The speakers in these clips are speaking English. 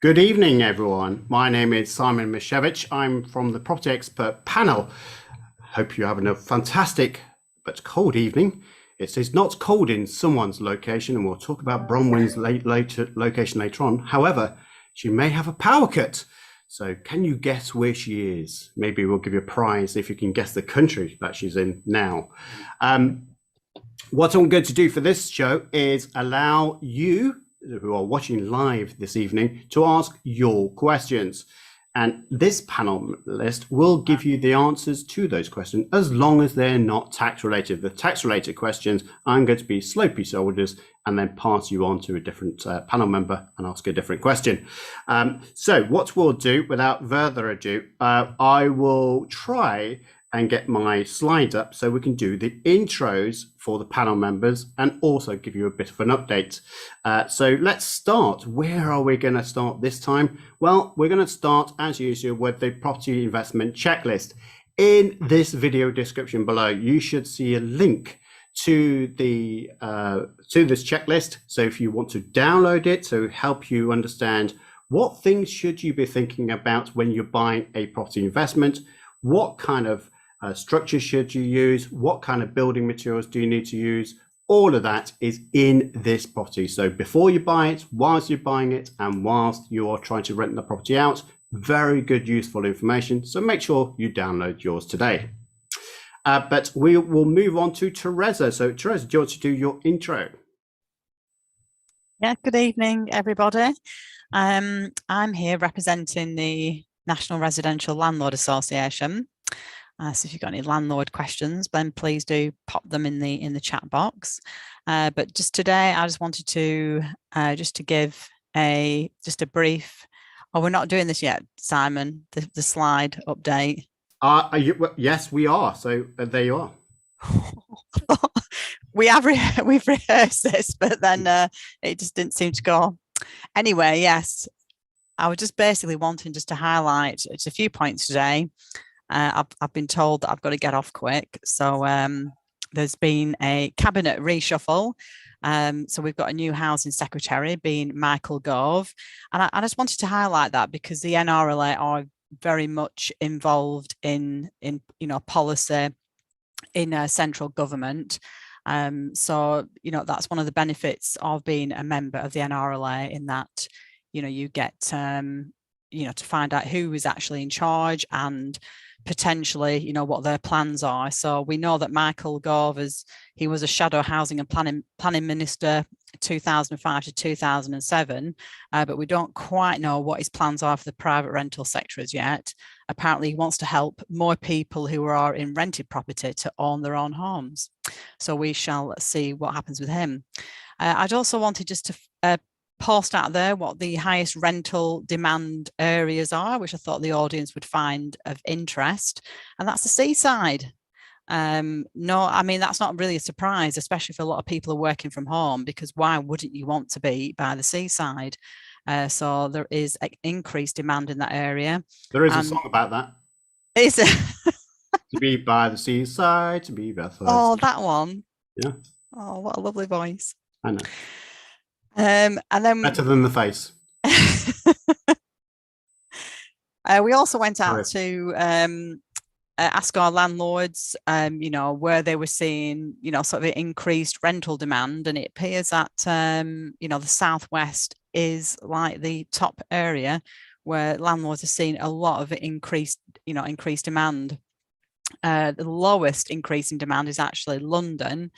Good evening, everyone. My name is Simon Misiewicz. I'm from the Property Expert panel. Hope you're having a fantastic but cold evening. It is not cold in someone's location, and we'll talk about Bronwen's location later on. However, she may have a power cut. So can you guess where she is? Maybe we'll give you a prize if you can guess the country that she's in now. What I'm going to do for this show is allow you who are watching live this evening to ask your questions. And this panel list will give you the answers to those questions as long as they're not tax related. The tax related questions, I'm going to be slopey shoulders and then pass you on to a different panel member and ask a different question. So what we'll do, without further ado, I will try and get my slides up so we can do the intros for the panel members and also give you a bit of an update. So let's start. Where are we going to start this time? Well, we're going to start as usual with the property investment checklist. In this video description below, you should see a link to the to this checklist. So if you want to download it to help you understand what things should you be thinking about when you're buying a property investment, what kind of structure should you use, what kind of building materials do you need to use, all of that is in this property. So before you buy it, whilst you're buying it, and whilst you are trying to rent the property out, very good, useful information. So make sure you download yours today. But we will move on to Teresa. So Teresa, do you want to do your intro? Yeah, good evening, everybody. I'm here representing the National Residential Landlord Association. So if you've got any landlord questions, then please do pop them in the chat box. But just today, I just wanted to give a brief. Oh, we're not doing this yet, Simon. The slide update. Yes, we are. So there you are. We've rehearsed this, but then it just didn't seem to go. Anyway, yes, I was just basically wanting just to highlight just a few points today. I've been told that I've got to get off quick. So there's been a cabinet reshuffle. So we've got a new housing secretary being Michael Gove. And I just wanted to highlight that because the NRLA are very much involved in policy in central government. So, that's one of the benefits of being a member of the NRLA in that, you get, to find out who is actually in charge and potentially, what their plans are. So we know that Michael Gove he was a shadow housing and planning minister 2005 to 2007, but we don't quite know what his plans are for the private rental sector as yet. Apparently he wants to help more people who are in rented property to own their own homes. So we shall see what happens with him. I'd also wanted just to post out there what the highest rental demand areas are, which I thought the audience would find of interest, and that's the seaside. No, I mean, that's not really a surprise, especially if a lot of people are working from home, because why wouldn't you want to be by the seaside? So there is an increased demand in that area. There is a song about that. Is it? To be by the seaside, to be by the Oh, that one. Yeah. Oh, what a lovely voice. I know. And then better than the face. We also went out to ask our landlords, where they were seeing, sort of increased rental demand, and it appears that, the Southwest is like the top area where landlords are seeing a lot of increased demand. The lowest increase in demand is actually London,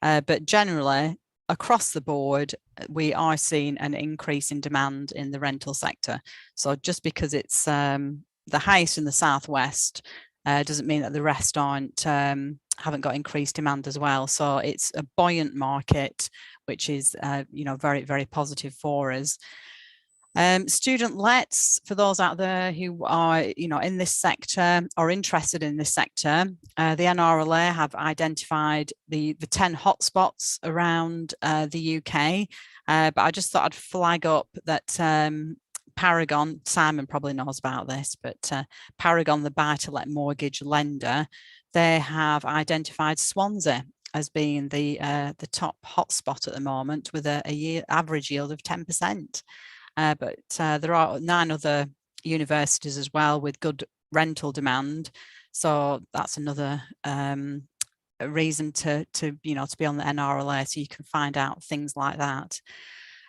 but generally across the board, we are seeing an increase in demand in the rental sector. So just because it's the highest in the Southwest doesn't mean that the rest haven't got increased demand as well. So it's a buoyant market, which is very, very positive for us. Student lets, for those out there who are in this sector or interested in this sector, the NRLA have identified the 10 hotspots around the UK, but I just thought I'd flag up that Paragon, Simon probably knows about this, but Paragon, the buy-to-let mortgage lender, they have identified Swansea as being the top hotspot at the moment, with a average yield of 10%. But there are 9 other universities as well with good rental demand, so that's another reason to be on the NRLA, so you can find out things like that.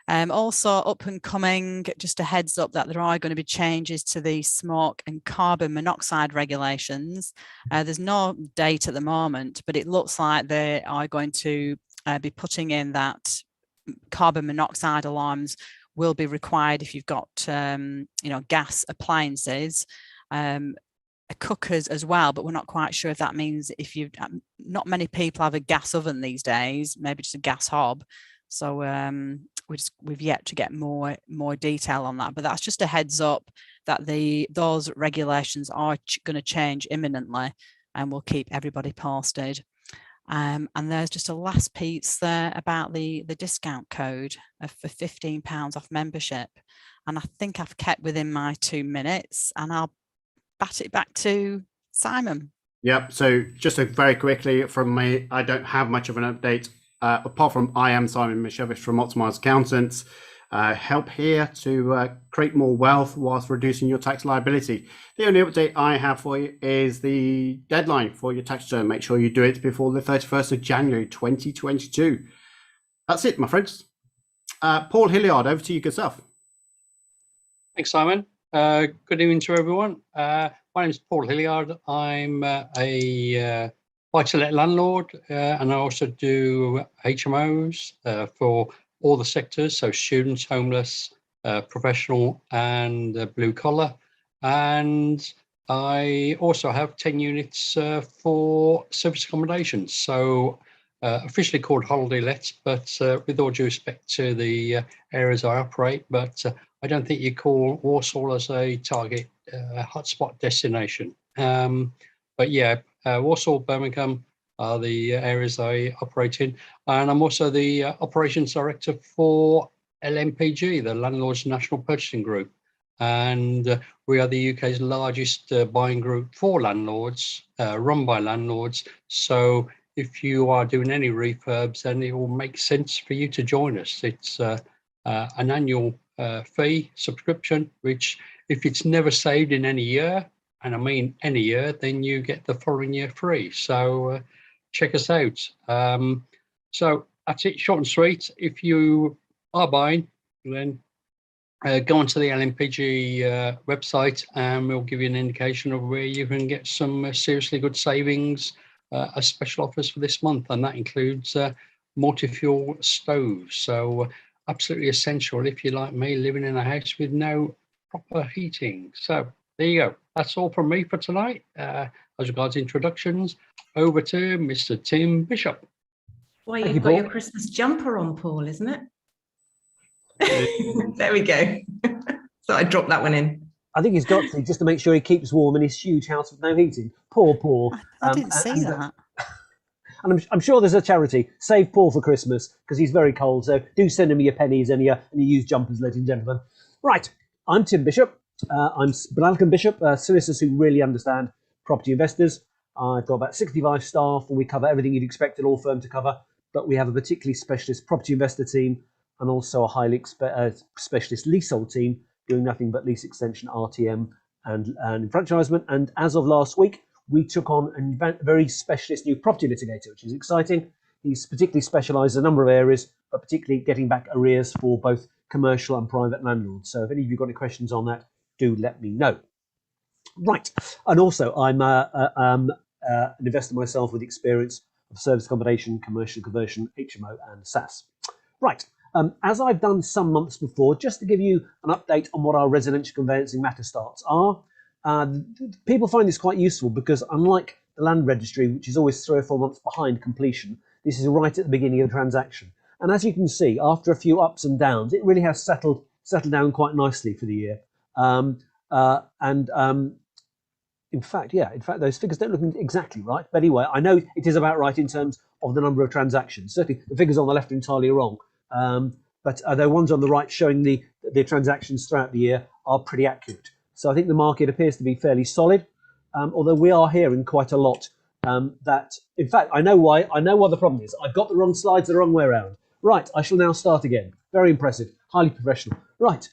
Also up and coming, just a heads up that there are going to be changes to the smoke and carbon monoxide regulations. There's no date at the moment, but it looks like they are going to be putting in that carbon monoxide alarms will be required if you've got gas appliances, cookers as well, but we're not quite sure if that means if you not many people have a gas oven these days, maybe just a gas hob. So we've yet to get more detail on that, but that's just a heads up that those regulations are going to change imminently, and we'll keep everybody posted. And there's just a last piece there about the discount code for £15 off membership, and I think I've kept within my 2 minutes, and I'll bat it back to Simon. Yep. So just very quickly from me, I don't have much of an update. Apart from I am Simon Misiewicz from Optimised Accountants, help here to create more wealth whilst reducing your tax liability. The only update I have for you is the deadline for your tax return. Make sure you do it before the 31st of January 2022. That's it, my friends. Paul.Hilliard, over to you, good stuff. Thanks, Simon. Good evening to everyone. My name is Paul.Hilliard. I'm a buy-to-let landlord, and I also do HMOs for all the sectors, so students, homeless, professional, and blue collar. And I also have 10 units for service accommodation, so officially called holiday lets, but with all due respect to the areas I operate, but I don't think you call Walsall as a target hotspot destination. But yeah, Walsall, Birmingham are the areas I operate in. And I'm also the operations director for LNPG, the Landlords National Purchasing Group. And we are the UK's largest buying group for landlords, run by landlords. So if you are doing any refurbs, then it will make sense for you to join us. It's an annual fee subscription, which if it's never saved in any year, and I mean any year, then you get the following year free. So check us out. So that's it, short and sweet. If you are buying, then go onto the LNPG website, and we'll give you an indication of where you can get some seriously good savings as special offers for this month. And that includes multi-fuel stoves. So absolutely essential if you're like me, living in a house with no proper heating. So there you go. That's all from me for tonight. As regards introductions, over to Mr. Tim.Bishop. Well, you've got your Christmas jumper on, Paul, isn't it? There we go. So I dropped that one in. I think he's got to, just to make sure he keeps warm in his huge house with no heating. Poor Paul. I didn't see that. And I'm sure there's a charity, Save Paul for Christmas, because he's very cold. So do send him your pennies and your used jumpers, ladies and gentlemen. Right, I'm Tim.Bishop. I'm Bishop, solicitors who really understand property investors. I've got about 65 staff, and we cover everything you'd expect a law firm to cover. But we have a particularly specialist property investor team, and also a highly specialist leasehold team doing nothing but lease extension, RTM, and enfranchisement. And as of last week, we took on a very specialist new property litigator, which is exciting. He's particularly specialised in a number of areas, but particularly getting back arrears for both commercial and private landlords. So if any of you got any questions on that, do let me know. Right, and also I'm an investor myself with experience of service accommodation, commercial conversion, HMO, and SaaS. Right. As I've done some months before, just to give you an update on what our residential conveyancing matter starts are, people find this quite useful because unlike the land registry, which is always 3 or 4 months behind completion, this is right at the beginning of the transaction. And as you can see, after a few ups and downs, it really has settled down quite nicely for the year. In fact, those figures don't look exactly right. But anyway, I know it is about right in terms of the number of transactions. Certainly, the figures on the left are entirely wrong. But the ones on the right showing the that the transactions throughout the year are pretty accurate. So I think the market appears to be fairly solid, although we are hearing quite a lot that, in fact, I know why the problem is. I've got the wrong slides the wrong way around. Right, I shall now start again. Very impressive, highly professional. Right,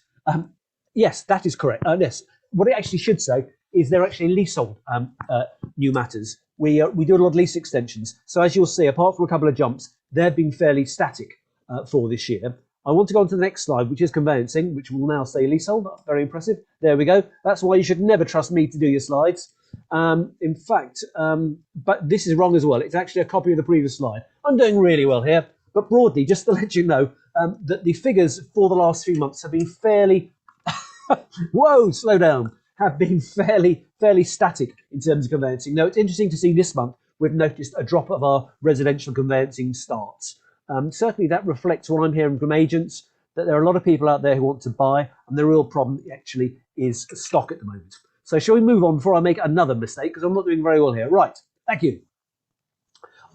yes, that is correct. Yes, what it actually should say is they're actually leasehold new matters. We do a lot of lease extensions. So as you'll see, apart from a couple of jumps, they've been fairly static for this year. I want to go on to the next slide, which is conveyancing, which will now say leasehold. Very impressive. There we go. That's why you should never trust me to do your slides. In fact, but this is wrong as well. It's actually a copy of the previous slide. I'm doing really well here. But broadly, just to let you know that the figures for the last few months have been fairly, whoa, slow down, have been fairly static in terms of conveyancing. Now, it's interesting to see this month, we've noticed a drop of our residential conveyancing starts. Certainly that reflects what I'm hearing from agents, that there are a lot of people out there who want to buy, and the real problem actually is stock at the moment. So shall we move on before I make another mistake, because I'm not doing very well here. Right, thank you.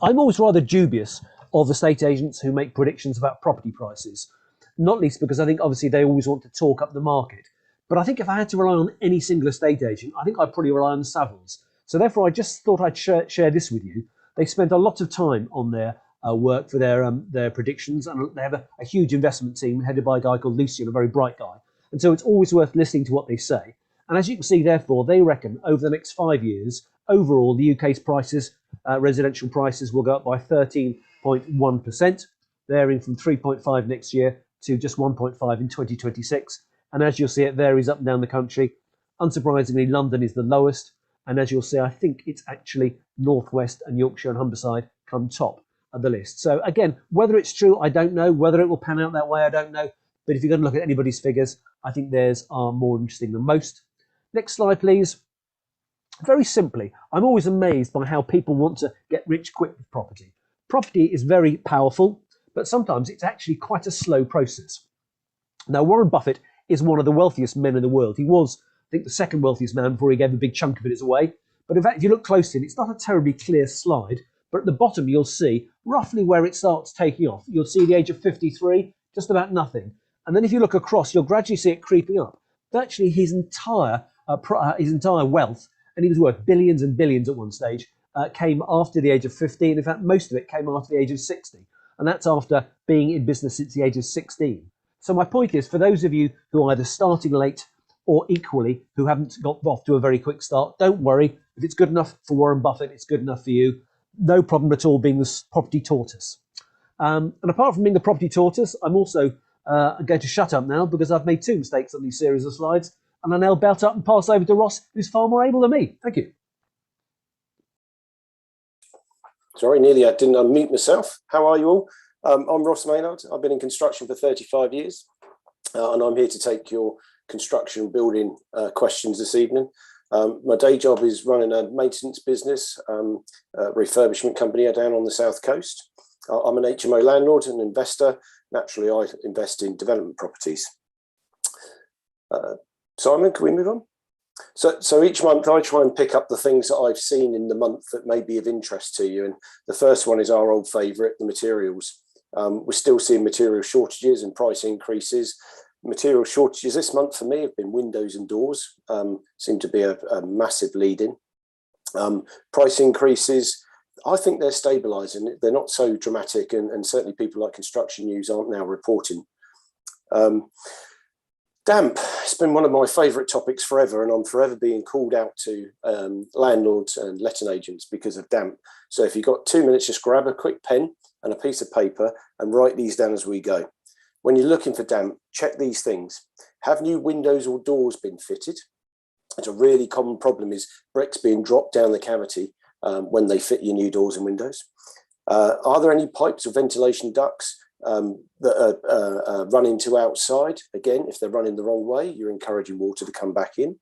I'm always rather dubious of estate agents who make predictions about property prices, not least because I think obviously they always want to talk up the market. But I think if I had to rely on any single estate agent, I think I'd probably rely on Savills. So therefore, I just thought I'd share this with you. They spent a lot of time on their work for their predictions, and they have a huge investment team headed by a guy called Lucian, a very bright guy. And so it's always worth listening to what they say. And as you can see, therefore, they reckon over the next 5 years, overall, the UK's prices, residential prices, will go up by 13.1%, varying from 3.5 next year to just 1.5 in 2026. And as you'll see, it varies up and down the country. Unsurprisingly, London is the lowest. And as you'll see, I think it's actually North West and Yorkshire and Humberside come top of the list. So again, whether it's true, I don't know. Whether it will pan out that way, I don't know. But if you're going to look at anybody's figures, I think theirs are more interesting than most. Next slide, please. Very simply, I'm always amazed by how people want to get rich quick with property. Property is very powerful, but sometimes it's actually quite a slow process. Now, Warren Buffett is one of the wealthiest men in the world. He was, I think, the second wealthiest man before he gave a big chunk of it away. But in fact, if you look closely, it's not a terribly clear slide, but at the bottom, you'll see roughly where it starts taking off. You'll see the age of 53, just about nothing. And then if you look across, you'll gradually see it creeping up. Virtually his entire wealth, and he was worth billions and billions at one stage, came after the age of 15. In fact, most of it came after the age of 60. And that's after being in business since the age of 16. So my point is, for those of you who are either starting late or equally who haven't got off to a very quick start, don't worry. If it's good enough for Warren Buffett, it's good enough for you. No problem at all being the property tortoise. And apart from being the property tortoise, I'm also going to shut up now because I've made 2 mistakes on these series of slides. And I now belt up and pass over to Ross, who's far more able than me. Thank you. Sorry, nearly I didn't unmute myself. How are you all? I'm Ross Maynard. I've been in construction for 35 years, and I'm here to take your construction building questions this evening. My day job is running a maintenance business, a refurbishment company down on the south coast. I'm an HMO landlord and investor. Naturally, I invest in development properties. Simon, can we move on? So each month I try and pick up the things that I've seen in the month that may be of interest to you. And the first one is our old favourite, the materials. We're still seeing material shortages and price increases. Material shortages this month for me have been windows and doors, seem to be a massive lead in. Price increases, I think they're stabilising. They're not so dramatic, and certainly people like Construction News aren't now reporting. Damp, it's been one of my favourite topics forever, and I'm forever being called out to landlords and letting agents because of damp. So if you've got 2 minutes, just grab a quick pen and a piece of paper and write these down as we go. When you're looking for damp, check these things. Have new windows or doors been fitted? It's a really common problem is bricks being dropped down the cavity when they fit your new doors and windows. Are there any pipes or ventilation ducts that are running to outside? Again, if they're running the wrong way, you're encouraging water to come back in.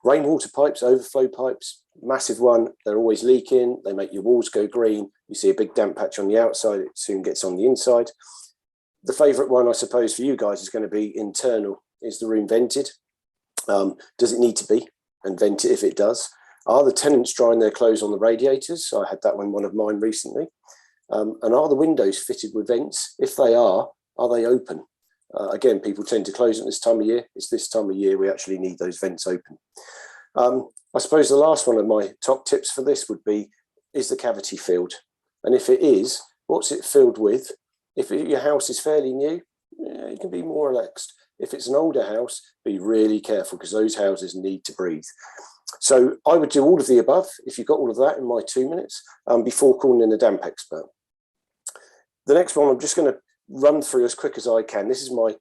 Rainwater pipes, overflow pipes, massive one. They're always leaking. They make your walls go green. You see a big damp patch on the outside. It soon gets on the inside. The favourite one, I suppose, for you guys is going to be internal. Is the room vented? Does it need to be? And vent it if it does. Are the tenants drying their clothes on the radiators? I had that one of mine recently. And are the windows fitted with vents? If they are they open? Again, people tend to close at this time of year. It's this time of year we actually need those vents open. I suppose the last one of my top tips for this would be, is the cavity filled? And if it is, what's it filled with? If your house is fairly new, yeah, you can be more relaxed. If it's an older house, be really careful because those houses need to breathe. So I would do all of the above, if you've got all of that in my 2 minutes, before calling in a damp expert. The next one I'm just going to run through as quick as I can. This is my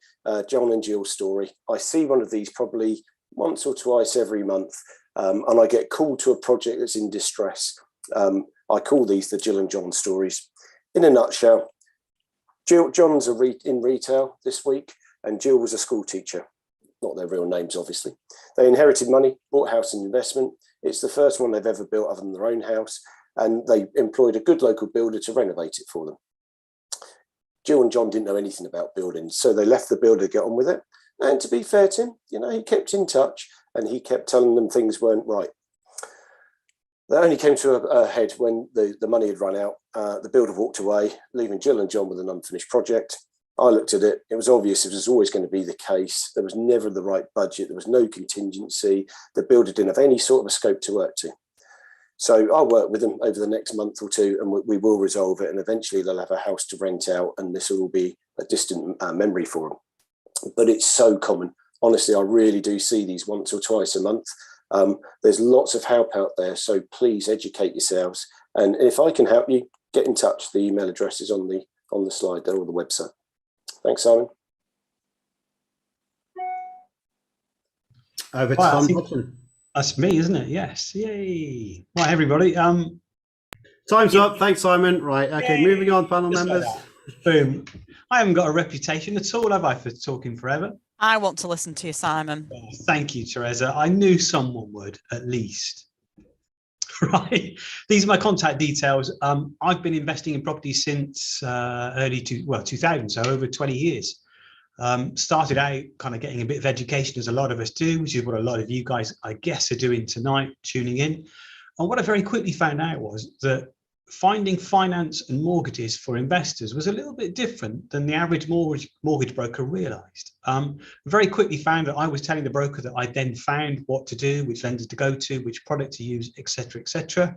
John and Jill story. I see one of these probably once or twice every month, and I get called to a project that's in distress. I call these the Jill and John stories. In a nutshell, John's in retail this week, and Jill was a school teacher. Not their real names, obviously. They inherited money, bought a house in investment. It's the first one they've ever built other than their own house, and they employed a good local builder to renovate it for them. Jill and John didn't know anything about building, so they left the builder to get on with it. And to be fair to him, you know, he kept in touch and he kept telling them things weren't right. That only came to a head when the money had run out. The builder walked away, leaving Jill and John with an unfinished project. I looked at it. It was obvious it was always going to be the case. There was never the right budget. There was no contingency. The builder didn't have any sort of a scope to work to. So I'll work with them over the next month or two, and we will resolve it. And eventually they'll have a house to rent out, and this will be a distant memory for them. But it's so common. Honestly, I really do see these once or twice a month. There's lots of help out there, so please educate yourselves. And if I can help you, get in touch. The email address is on the slide there, or the website. Thanks, Simon. Over to Tom Hodgson. That's me, isn't it? Yes. Yay. Right, everybody. Time's up. Thanks, Simon. Right. Okay. Yay. Moving on, panel Just members. like boom. I haven't got a reputation at all, have I, for talking forever? I want to listen to you, Simon. Oh, thank you, Teresa. I knew someone would, at least. Right. These are my contact details. I've been investing in property since 2000, so over 20 years. Started out kind of getting a bit of education, as a lot of us do, which is what a lot of you guys, I guess, are doing tonight, tuning in. And what I very quickly found out was that finding finance and mortgages for investors was a little bit different than the average mortgage broker realized. Very quickly found that I was telling the broker that I then found what to do, which lenders to go to, which product to use, etc., etc.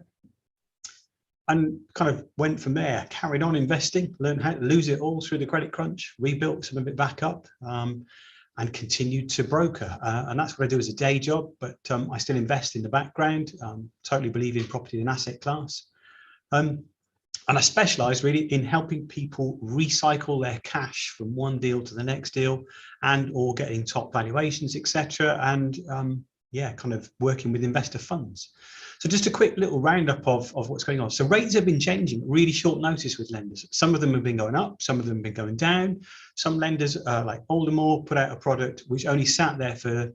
And kind of went from there, carried on investing, learned how to lose it all through the credit crunch, rebuilt some of it back up, and continued to broker. And that's what I do as a day job, but I still invest in the background, totally believe in property and asset class. And I specialize really in helping people recycle their cash from one deal to the next deal, and or getting top valuations, etc. And yeah, kind of working with investor funds. So just a quick little roundup of what's going on. So rates have been changing really short notice with lenders. Some of them have been going up, some of them have been going down. Some lenders like Aldermore put out a product which only sat there for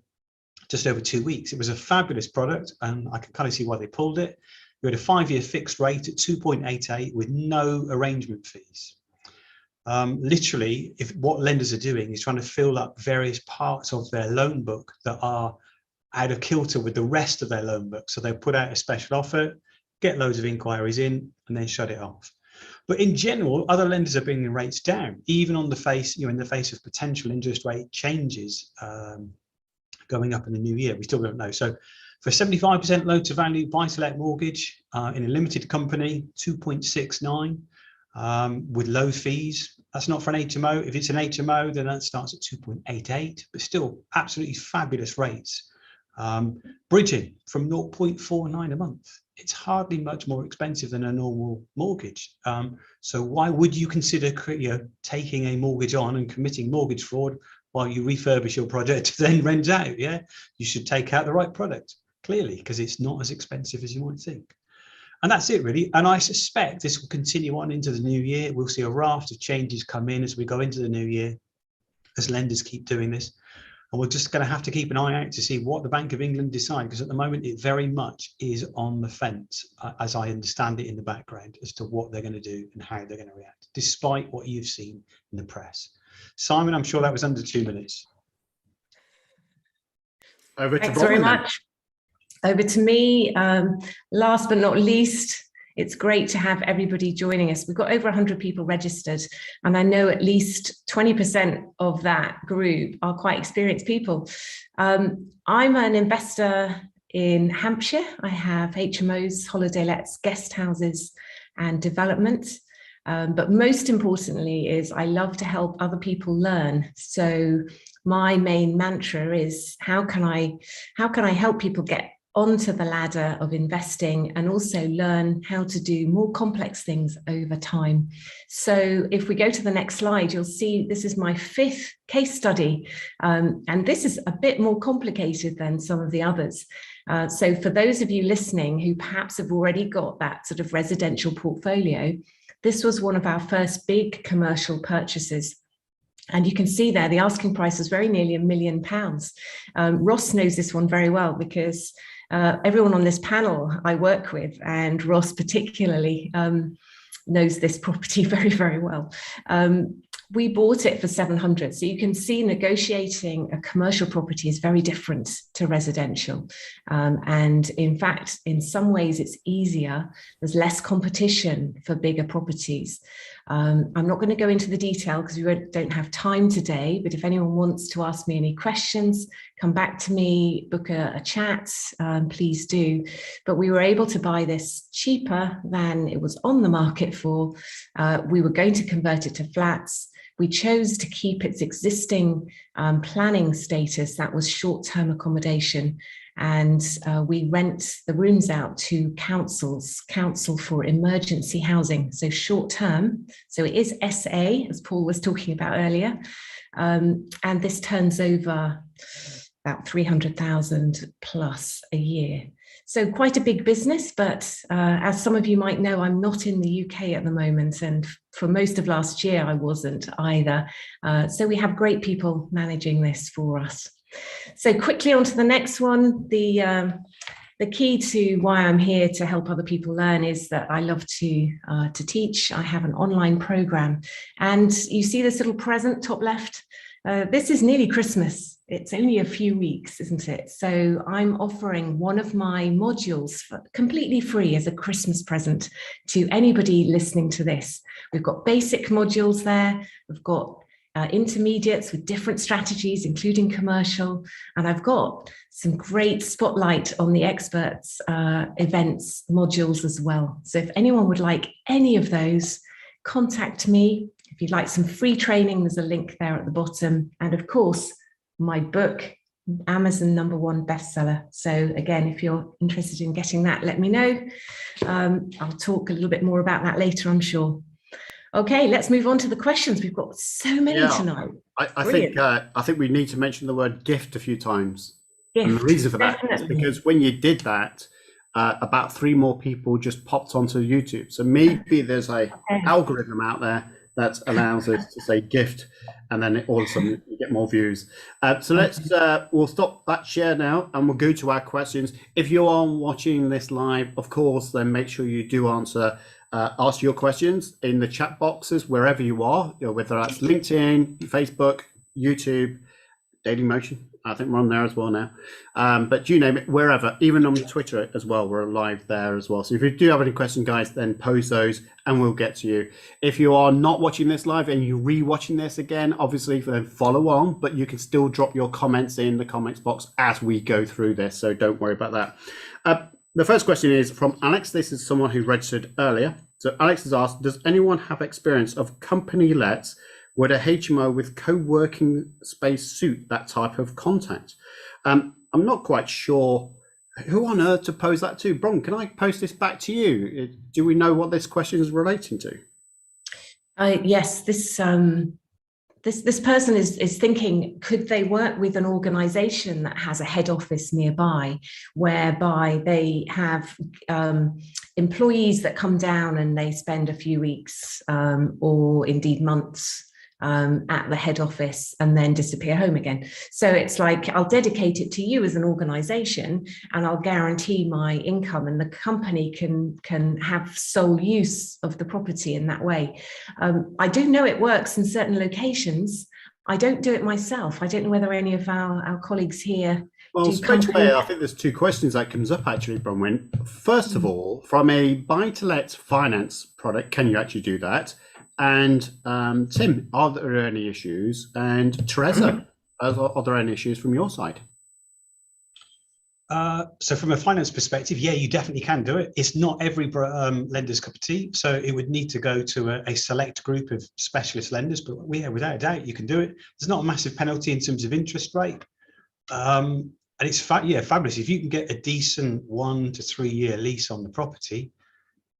just over 2 weeks. It was a fabulous product, and I can kind of see why they pulled it. You had a 5-year fixed rate at 2.88 with no arrangement fees. Literally, if what lenders are doing is trying to fill up various parts of their loan book that are out of kilter with the rest of their loan book. So they'll put out a special offer, get loads of inquiries in, and then shut it off. But in general, other lenders are bringing rates down, even on the face, in the face of potential interest rate changes going up in the new year. We still don't know. So for 75% loan to value buy-to-let mortgage in a limited company, 2.69 with low fees. That's not for an HMO. If it's an HMO, then that starts at 2.88, but still absolutely fabulous rates. Bridging from 0.49 a month. It's hardly much more expensive than a normal mortgage. So why would you consider taking a mortgage on and committing mortgage fraud while you refurbish your project to then rent out? Yeah, you should take out the right product, clearly, because it's not as expensive as you might think. And that's it, really. And I suspect this will continue on into the new year. We'll see a raft of changes come in as we go into the new year, as lenders keep doing this. And we're just going to have to keep an eye out to see what the Bank of England decide, because at the moment it very much is on the fence, as I understand it in the background, as to what they're going to do and how they're going to react, despite what you've seen in the press. Simon, I'm sure that was under 2 minutes. Over to Thanks very much. Over to me. Last but not least, It's great to have everybody joining us. We've got over 100 people registered, and I know at least 20% of that group are quite experienced people. I'm an investor in Hampshire. I have HMOs, holiday lets, guest houses, and development. But most importantly is I love to help other people learn. So my main mantra is how can I help people get onto the ladder of investing and also learn how to do more complex things over time. So if we go to the next slide, you'll see this is my 5th case study. And this is a bit more complicated than some of the others. So for those of you listening who perhaps have already got that sort of residential portfolio, this was one of our first big commercial purchases. And you can see there, the asking price was very nearly £1 million. Ross knows this one very well because everyone on this panel I work with, and Ross particularly, knows this property very, very well. We bought it for 700. So you can see negotiating a commercial property is very different to residential. And in fact, in some ways it's easier. There's less competition for bigger properties. I'm not going to go into the detail because we don't have time today, but if anyone wants to ask me any questions, come back to me, book a chat, please do. But we were able to buy this cheaper than it was on the market for. We were going to convert it to flats. We chose to keep its existing planning status, that was short-term accommodation, and we rent the rooms out to council for emergency housing, so short-term. So it is SA, as Paul was talking about earlier, and this turns over about 300,000 plus a year. So quite a big business, but as some of you might know, I'm not in the UK at the moment, and for most of last year, I wasn't either. So we have great people managing this for us. So quickly on to the next one. The key to why I'm here to help other people learn is that I love to teach. I have an online program, and you see this little present top left. This is nearly Christmas. It's only a few weeks, isn't it? So I'm offering one of my modules for completely free as a Christmas present to anybody listening to this. We've got basic modules there. We've got intermediates with different strategies, including commercial. And I've got some great spotlight on the experts events modules as well. So if anyone would like any of those, contact me. If you'd like some free training, there's a link there at the bottom. And of course, my book, Amazon #1 bestseller. So again, if you're interested in getting that, let me know. I'll talk a little bit more about that later, I'm sure. Okay, let's move on to the questions. We've got so many tonight. I think we need to mention the word gift a few times. Gift, and the reason for that definitely. is because when you did that, about 3 more people just popped onto YouTube. So maybe there's a algorithm out there that allows us to say gift, and then all of a sudden you get more views. So we'll stop that share now, and we'll go to our questions. If you are watching this live, of course, then make sure you do ask your questions in the chat boxes wherever you are, whether that's LinkedIn, Facebook, YouTube, Daily Motion. I think we're on there as well now. But you name it, wherever, even on Twitter as well, we're live there as well. So if you do have any questions, guys, then pose those and we'll get to you. If you are not watching this live and you're re-watching this again, obviously then follow on, but you can still drop your comments in the comments box as we go through this. So don't worry about that. The first question is from Alex. This is someone who registered earlier. So Alex has asked, does anyone have experience of company lets? Would a HMO with co-working space suit that type of content? I'm not quite sure who on earth to pose that to. Bron, can I post this back to you? Do we know what this question is relating to? Yes, this person is thinking, could they work with an organisation that has a head office nearby, whereby they have employees that come down and they spend a few weeks or indeed months at the head office and then disappear home again. So it's like, I'll dedicate it to you as an organisation and I'll guarantee my income, and the company can have sole use of the property in that way. I do know it works in certain locations. I don't do it myself. I don't know whether any of our colleagues here Well, Do straight companies- away, I think there's two questions that comes up actually, Bronwen. First of all, from a buy-to-let finance product, can you actually do that? And Tim, are there any issues? And Teresa, are there any issues from your side? So from a finance perspective, yeah, you definitely can do it. It's not every lender's cup of tea, so it would need to go to a select group of specialist lenders. But yeah, without a doubt, you can do it. There's not a massive penalty in terms of interest rate, and it's fabulous if you can get a decent 1 to 3 year lease on the property.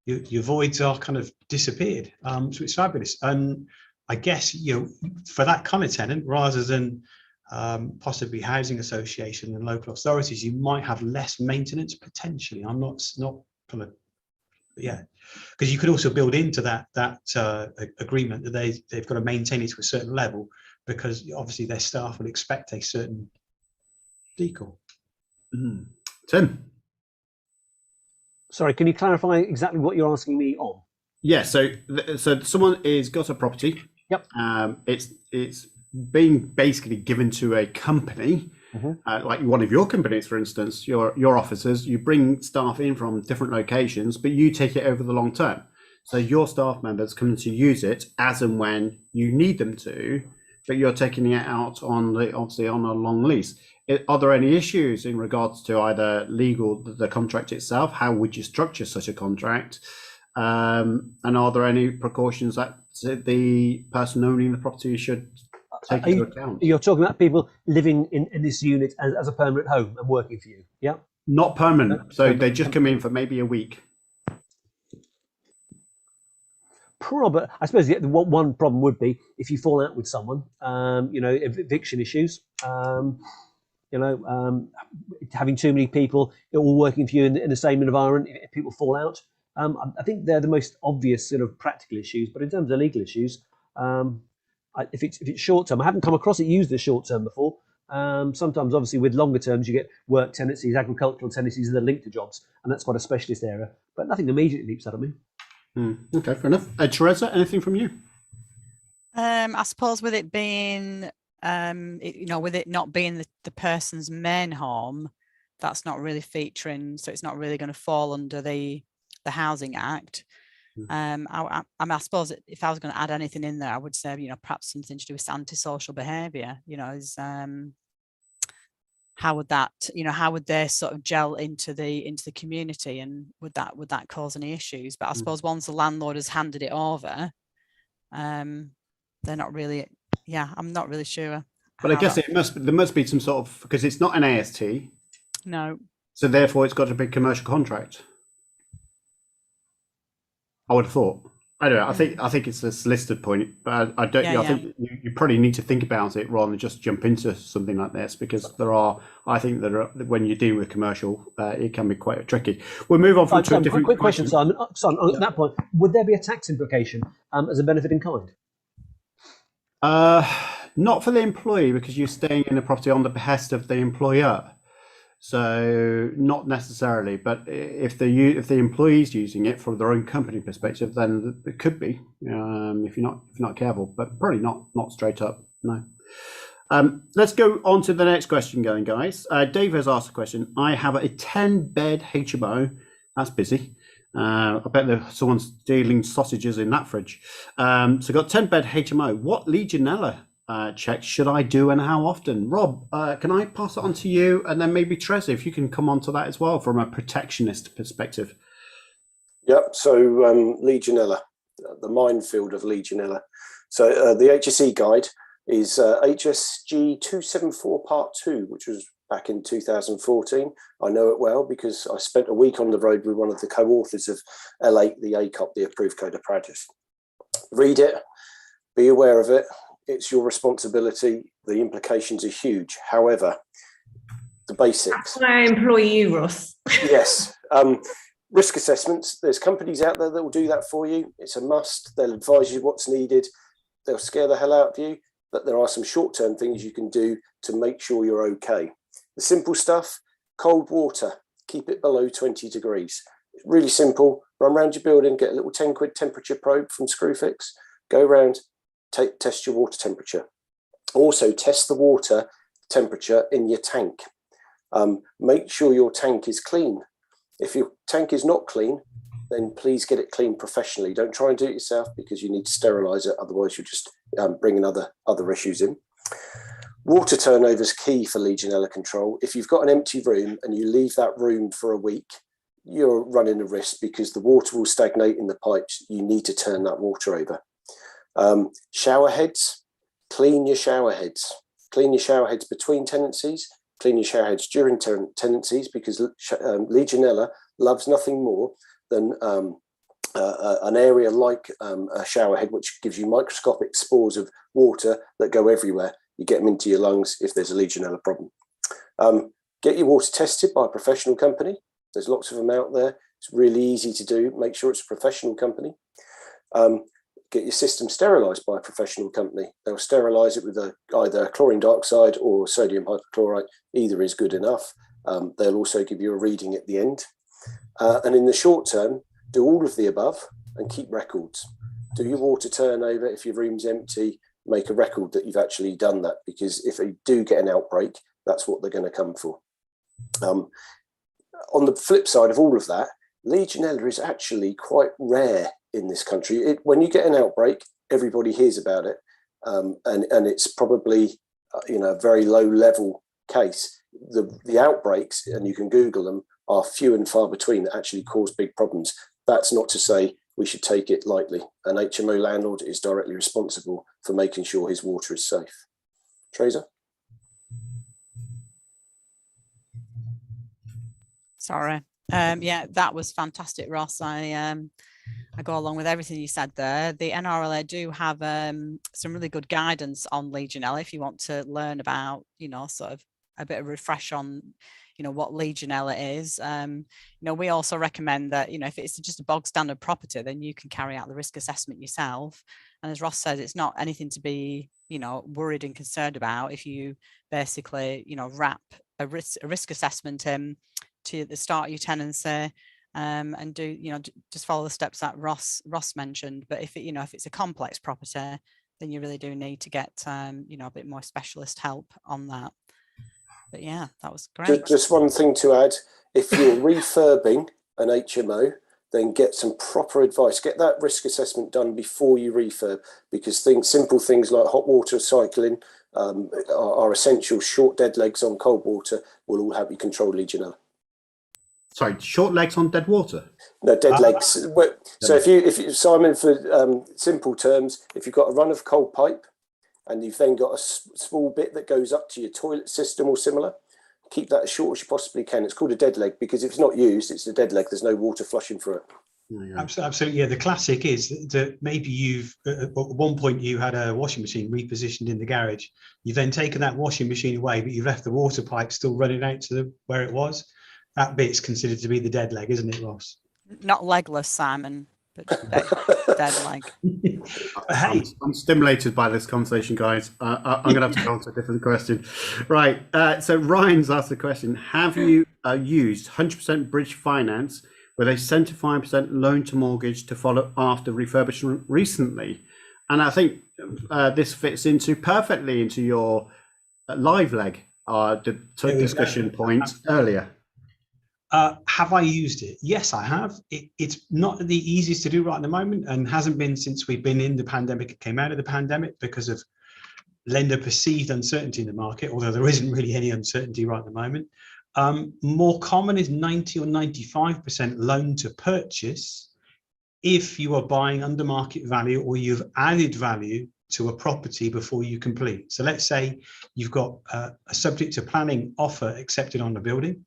Your voids are kind of disappeared, so it's fabulous. And I guess for that kind of tenant, rather than possibly housing association and local authorities, you might have less maintenance potentially. I'm not kind of, because you could also build into that agreement that they've got to maintain it to a certain level, because obviously their staff will expect a certain decor. Tim? Sorry, can you clarify exactly what you're asking me on? Yeah, so someone is got a property. Yep. It's being basically given to a company, like one of your companies, for instance, your officers. You bring staff in from different locations, but you take it over the long term. So your staff members come to use it as and when you need them to, but you're taking it out obviously on a long lease. Are there any issues in regards to either legal, the contract itself? How would you structure such a contract? And are there any precautions that the person owning the property should take into account? You're talking about people living in this unit as a permanent home and working for you, yeah? Not permanent. So they just come in for maybe a week. Probably, I suppose one problem would be if you fall out with someone, eviction issues, having too many people all working for you in the same environment, if people fall out. I think they're the most obvious sort of practical issues, but in terms of legal issues, if it's short term, I haven't come across it used as short term before. Sometimes, obviously, with longer terms, you get work tenancies, agricultural tenancies that are linked to jobs, and that's quite a specialist area. But nothing immediately leaps out at me. Okay, fair enough. Teresa, anything from you? I suppose with it being, with it not being the person's main home, that's not really featuring, so it's not really going to fall under the Housing Act. I suppose if I was going to add anything in there, I would say, perhaps something to do with antisocial behaviour. How would that, how would they sort of gel into the community, and would that cause any issues? But I suppose once the landlord has handed it over, they're not really. Yeah, I'm not really sure. But I guess there must be some sort of, because it's not an AST. No. So therefore, it's got to be a commercial contract. I would have thought. I don't know. I think it's a solicited point, but I don't. I think you probably need to think about it rather than just jump into something like this, because when you're dealing with commercial, it can be quite tricky. We'll move on from a different quick question, Simon. On that point, would there be a tax implication as a benefit in kind? Not for the employee, because you're staying in the property on the behest of the employer. So not necessarily, but if the employee's using it from their own company perspective, then it could be, if you're not careful, but probably not straight up. No. Let's go on to the next question, guys. Dave has asked a question. I have a 10-bed HMO. That's busy. I bet someone's dealing sausages in that fridge. So I've got 10-bed HMO. What Legionella checks should I do and how often? Rob, can I pass it on to you, and then maybe Teresa, if you can come on to that as well from a protectionist perspective. Yep. So Legionella, the minefield of Legionella. So the HSE guide is HSG 274 Part 2, which was back in 2014. I know it well because I spent a week on the road with one of the co-authors of L8, the ACOP, the Approved Code of Practice. Read it, be aware of it. It's your responsibility. The implications are huge. However, the basics. I employ you, Ross. Yes. Risk assessments. There's companies out there that will do that for you. It's a must. They'll advise you what's needed. They'll scare the hell out of you. But there are some short-term things you can do to make sure you're okay. The simple stuff, cold water. Keep it below 20 degrees. It's really simple. Run around your building, get a little 10 quid temperature probe from Screwfix. Go around. Test your water temperature. Also test the water temperature in your tank. Make sure your tank is clean. If your tank is not clean, then please get it cleaned professionally. Don't try and do it yourself, because you need to sterilize it. Otherwise, you're just bringing other issues in. Water turnover is key for Legionella control. If you've got an empty room and you leave that room for a week, you're running a risk, because the water will stagnate in the pipes. You need to turn that water over. Shower heads, clean your shower heads. Clean your shower heads between tenancies, clean your shower heads during tenancies, because Legionella loves nothing more than an area like a shower head, which gives you microscopic spores of water that go everywhere. You get them into your lungs if there's a Legionella problem. Get your water tested by a professional company. There's lots of them out there. It's really easy to do. Make sure it's a professional company. Get your system sterilised by a professional company. They'll sterilise it with either chlorine dioxide or sodium hypochlorite. Either is good enough. They'll also give you a reading at the end. And in the short term, do all of the above and keep records. Do your water turnover. If your room's empty, make a record that you've actually done that, because if you do get an outbreak, that's what they're going to come for. On the flip side of all of that, Legionella is actually quite rare in this country. When you get an outbreak, everybody hears about it, and it's probably a very low level case. The outbreaks, and you can Google them, are few and far between that actually cause big problems. That's not to say we should take it lightly. An HMO landlord is directly responsible for making sure his water is safe. Teresa? Sorry. Yeah, that was fantastic, Ross. I go along with everything you said there. The NRLA do have some really good guidance on Legionella if you want to learn about, sort of a bit of refresh on, what Legionella is. We also recommend that, if it's just a bog standard property, then you can carry out the risk assessment yourself. And as Ross says, it's not anything to be, worried and concerned about if you basically, wrap a risk assessment in to the start of your tenancy, and do just follow the steps that Ross mentioned. But if it's a complex property, then you really do need to get a bit more specialist help on that. But yeah, that was great. Just one thing to add: if you're refurbing an HMO, then get some proper advice. Get that risk assessment done before you refurb, because simple things like hot water cycling are essential. Short dead legs on cold water will all help you control Legionella. Sorry, short legs on dead water? No, dead legs. So if you Simon, for simple terms, if you've got a run of cold pipe and you've then got a small bit that goes up to your toilet system or similar, keep that as short as you possibly can. It's called a dead leg, because if it's not used, it's a dead leg. There's no water flushing through it. Absolutely. Yeah, the classic is that maybe at one point you had a washing machine repositioned in the garage. You've then taken that washing machine away, but you've left the water pipe still running out to where it was. That bit's considered to be the dead leg, isn't it, Ross? Not legless, Simon, but dead leg. I'm stimulated by this conversation, guys. I'm going to have to go on to a different question. Right. So Ryan's asked the question: have you used 100% bridge finance with a 75% loan to mortgage to follow after refurbishment recently? And I think this fits perfectly into your live leg, the discussion point earlier. Have I used it? Yes, I have. It's not the easiest to do right at the moment, and hasn't been since we've been in the pandemic. It came out of the pandemic because of lender perceived uncertainty in the market, although there isn't really any uncertainty right at the moment. More common is 90 or 95% loan to purchase if you are buying under market value or you've added value to a property before you complete. So let's say you've got a subject to planning offer accepted on the building.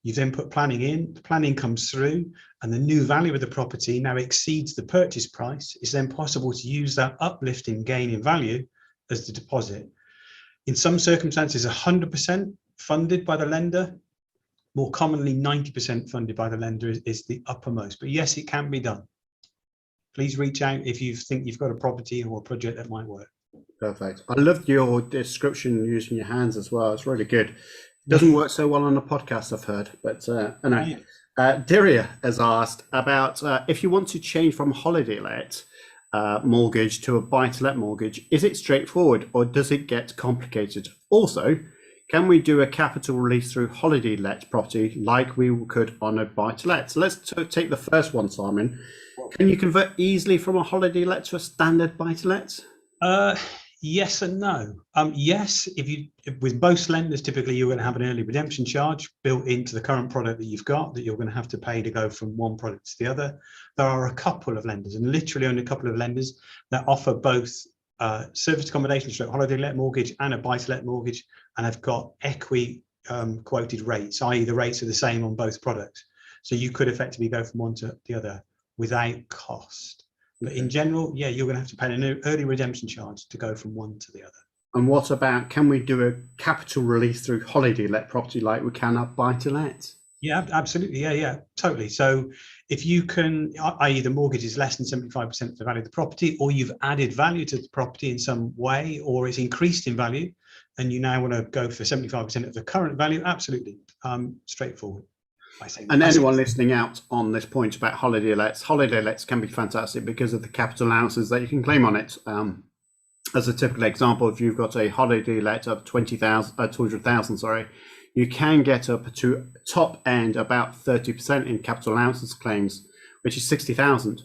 You then put planning in, the planning comes through, and the new value of the property now exceeds the purchase price. It's then possible to use that uplift in gain in value as the deposit. In some circumstances, 100% funded by the lender. More commonly, 90% funded by the lender is the uppermost. But yes, it can be done. Please reach out if you think you've got a property or a project that might work. Perfect. I loved your description using your hands as well. It's really good. Doesn't work so well on a podcast, I've heard, but anyway. Diria has asked about if you want to change from holiday let mortgage to a buy-to-let mortgage, is it straightforward or does it get complicated? Also, can we do a capital release through holiday let property like we could on a buy-to-let? So let's take the first one, Simon. Can you convert easily from a holiday let to a standard buy-to-let? Yes and no. Yes, with most lenders, typically you're going to have an early redemption charge built into the current product that you've got that you're going to have to pay to go from one product to the other. There are a couple of lenders, and literally only a couple of lenders, that offer both serviced accommodation stroke holiday let mortgage and a buy-to-let mortgage, and have got quoted rates, i.e. the rates are the same on both products. So you could effectively go from one to the other without cost. But in general, yeah, you're going to have to pay an early redemption charge to go from one to the other. And what about, can we do a capital release through holiday let property like we can at buy-to-let? Yeah, absolutely. Yeah, totally. So if you can, i.e. the mortgage is less than 75% of the value of the property, or you've added value to the property in some way, or it's increased in value, and you now want to go for 75% of the current value, absolutely, straightforward. And anyone listening out on this point about holiday lets can be fantastic because of the capital allowances that you can claim on it. As a typical example, if you've got a holiday let of 200,000, you can get up to top end about 30% in capital allowances claims, which is 60,000.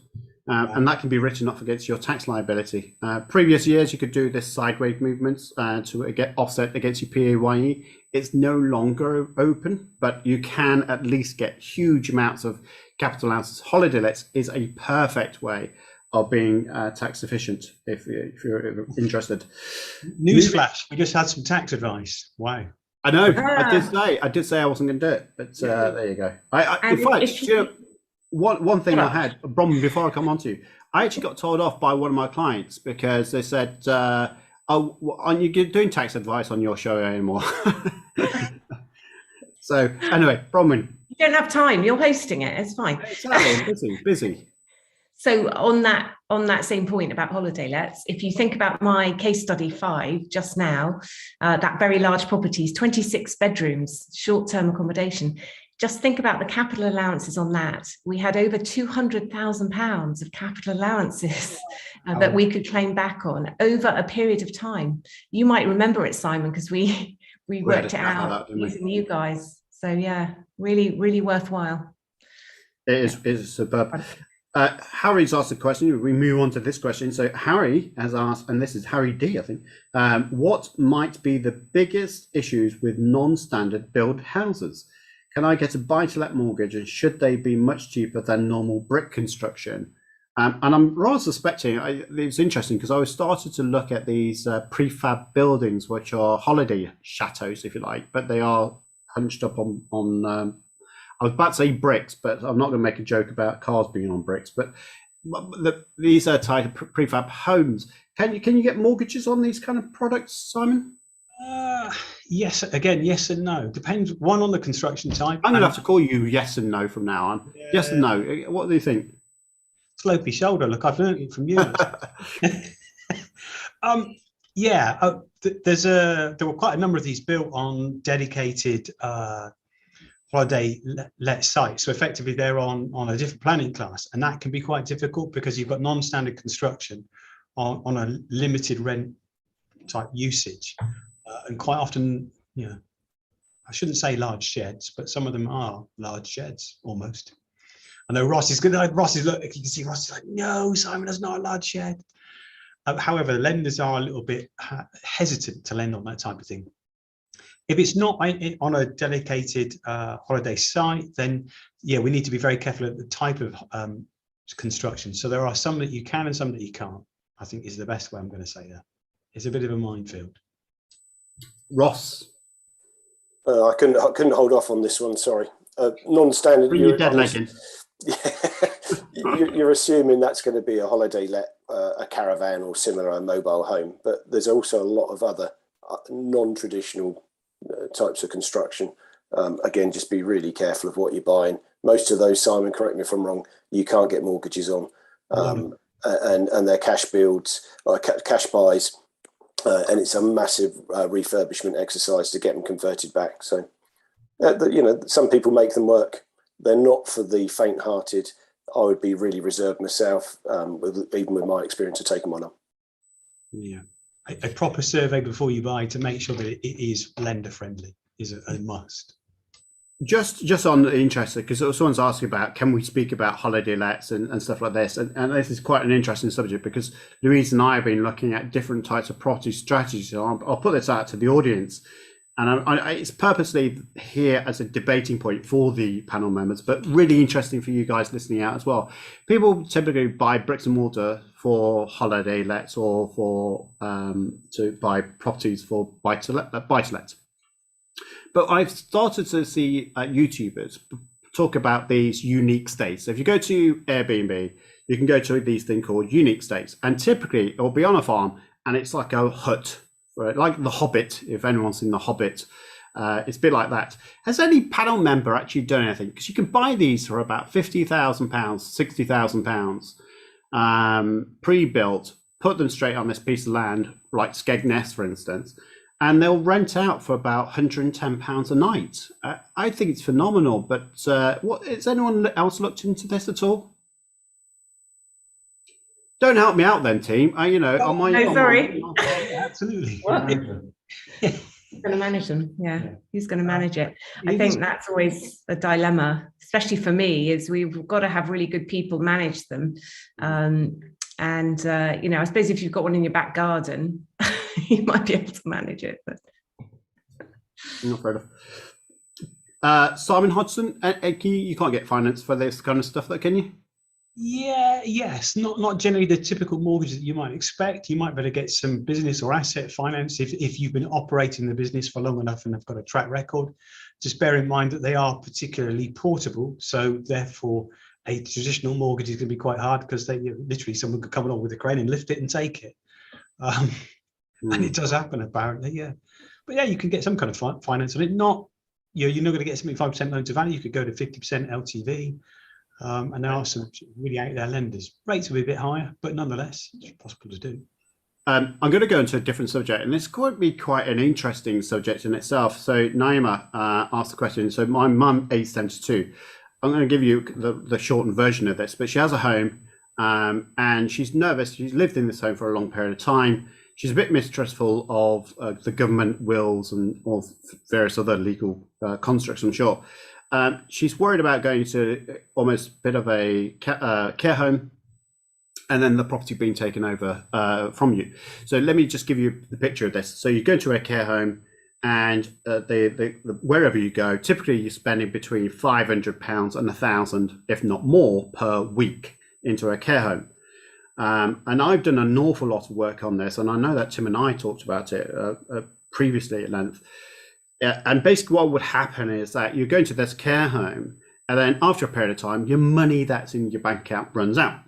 And that can be written off against your tax liability. Previous years, you could do this sideways movements to get offset against your PAYE. It's no longer open, but you can at least get huge amounts of capital allowances. Holiday lets is a perfect way of being tax efficient if you're interested. Newsflash, we just had some tax advice. Wow. I know, I did say I wasn't going to do it, but there you go. In fact, one thing I had, Bronwen, before I come on to you, I actually got told off by one of my clients because they said, aren't you doing tax advice on your show anymore? So anyway, Bronwen. You don't have time, you're hosting it, it's fine. Exactly, busy. So on that same point about holiday lets, if you think about my case study 5 just now, that very large properties, 26 bedrooms, short-term accommodation, just think about the capital allowances on that. We had over £200,000 of capital allowances that we could claim back on over a period of time. You might remember it, Simon, because we worked it out using you guys. So yeah, really, really worthwhile. It is superb. Harry's asked a question. We move on to this question. So Harry has asked, and this is Harry D, I think, what might be the biggest issues with non-standard build houses? Can I get a buy-to-let mortgage, and should they be much cheaper than normal brick construction? And I'm rather suspecting, it's interesting because I started to look at these prefab buildings, which are holiday chateaus, if you like, but they are hunched up on I was about to say bricks, but I'm not going to make a joke about cars being on bricks. But these are type of prefab homes. Can you get mortgages on these kind of products, Simon? Yes. Again, yes and no. Depends on the construction type. I'm going to have to call you yes and no from now on. Yeah. Yes and no. What do you think? Slopey shoulder. Look, I've learned it from you. There were quite a number of these built on dedicated holiday let sites. So effectively they're on a different planning class, and that can be quite difficult because you've got non-standard construction on a limited rent type usage. And quite often, I shouldn't say large sheds, but some of them are large sheds almost. I know Ross is good. Look, you can see Ross is like, no, Simon, that's not a large shed. However, lenders are a little bit hesitant to lend on that type of thing. If it's not on a dedicated holiday site, then yeah, we need to be very careful of the type of construction. So there are some that you can and some that you can't, I think is the best way I'm going to say that. It's a bit of a minefield. Ross. I couldn't hold off on this one, sorry. Non-standard. Bring your dead leg in. You're assuming that's going to be a holiday let, a caravan or similar, a mobile home, but there's also a lot of other non-traditional types of construction. Again, just be really careful of what you're buying. Most of those, Simon, correct me if I'm wrong, you can't get mortgages on, and they're cash builds, cash buys, and it's a massive refurbishment exercise to get them converted back. So, some people make them work. They're not for the faint-hearted. I would be really reserved myself, even with my experience of taking one up. Yeah. a proper survey before you buy to make sure that it is lender friendly is a must. Just on the interest, because someone's asking about, can we speak about holiday lets and stuff like this? And this is quite an interesting subject, because Louise and I have been looking at different types of property strategies. So I'll put this out to the audience. And it's purposely here as a debating point for the panel members, but really interesting for you guys listening out as well. People typically buy bricks and mortar for holiday lets or for to buy properties for buy-to-let. But I've started to see YouTubers talk about these unique states. So if you go to Airbnb, you can go to these things called unique states, and typically it will be on a farm, and it's like a hut, right? Like The Hobbit. If anyone's seen The Hobbit, it's a bit like that. Has any panel member actually done anything? Because you can buy these for about £50,000, £60,000, pre-built, put them straight on this piece of land, like Skegness, for instance, and they'll rent out for about £110 a night. I think it's phenomenal, but what has anyone else looked into this at all? Don't help me out then, team. Sorry. Absolutely. Who's going to manage them? Yeah, who's going to manage it? I think that's always a dilemma, especially for me, is we've got to have really good people manage them. I suppose if you've got one in your back garden, you might be able to manage it. But Not afraid of. Simon Hodgson, you can't get finance for this kind of stuff, though, can you? Yes, not generally the typical mortgage that you might expect. You might better get some business or asset finance if you've been operating the business for long enough and have got a track record. Just bear in mind that they are particularly portable, so therefore a traditional mortgage is going to be quite hard, because literally someone could come along with a crane and lift it and take it. And it does happen, apparently, yeah. But yeah, you can get some kind of finance on it. You're not going to get 75% loan to value. You could go to 50% LTV. And there are some really out there lenders. Rates will be a bit higher, but nonetheless, it's possible to do. I'm going to go into a different subject, and this could be quite an interesting subject in itself. So Naima asked the question. So my mum, age 72. I'm going to give you the shortened version of this, but she has a home, and she's nervous. She's lived in this home for a long period of time. She's a bit mistrustful of the government wills and of various other legal constructs, I'm sure. She's worried about going to almost a bit of a care home, and then the property being taken over from you. So let me just give you the picture of this. So you go to a care home, and wherever you go, typically you're spending between £500 and £1,000, if not more, per week into a care home. And I've done an awful lot of work on this, and I know that Tim and I talked about it previously at length. And basically what would happen is that you're going to this care home, and then after a period of time, your money that's in your bank account runs out.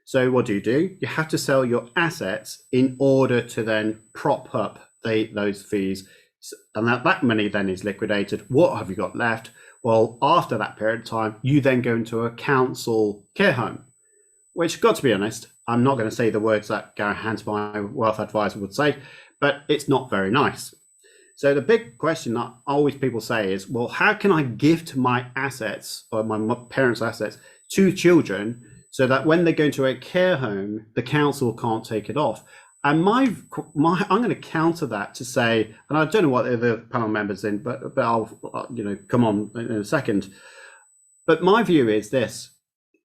So what do? You have to sell your assets in order to then prop up those fees. And that money then is liquidated. What have you got left? Well, after that period of time, you then go into a council care home, which, got to be honest, I'm not going to say the words that Gary Hans, my wealth advisor, would say, but it's not very nice. So the big question that always people say is, well, how can I gift my assets or my parents' assets to children so that when they go into a care home, the council can't take it off? And I'm going to counter that to say, and I don't know what the other panel members in, but I'll come on in a second. But my view is this: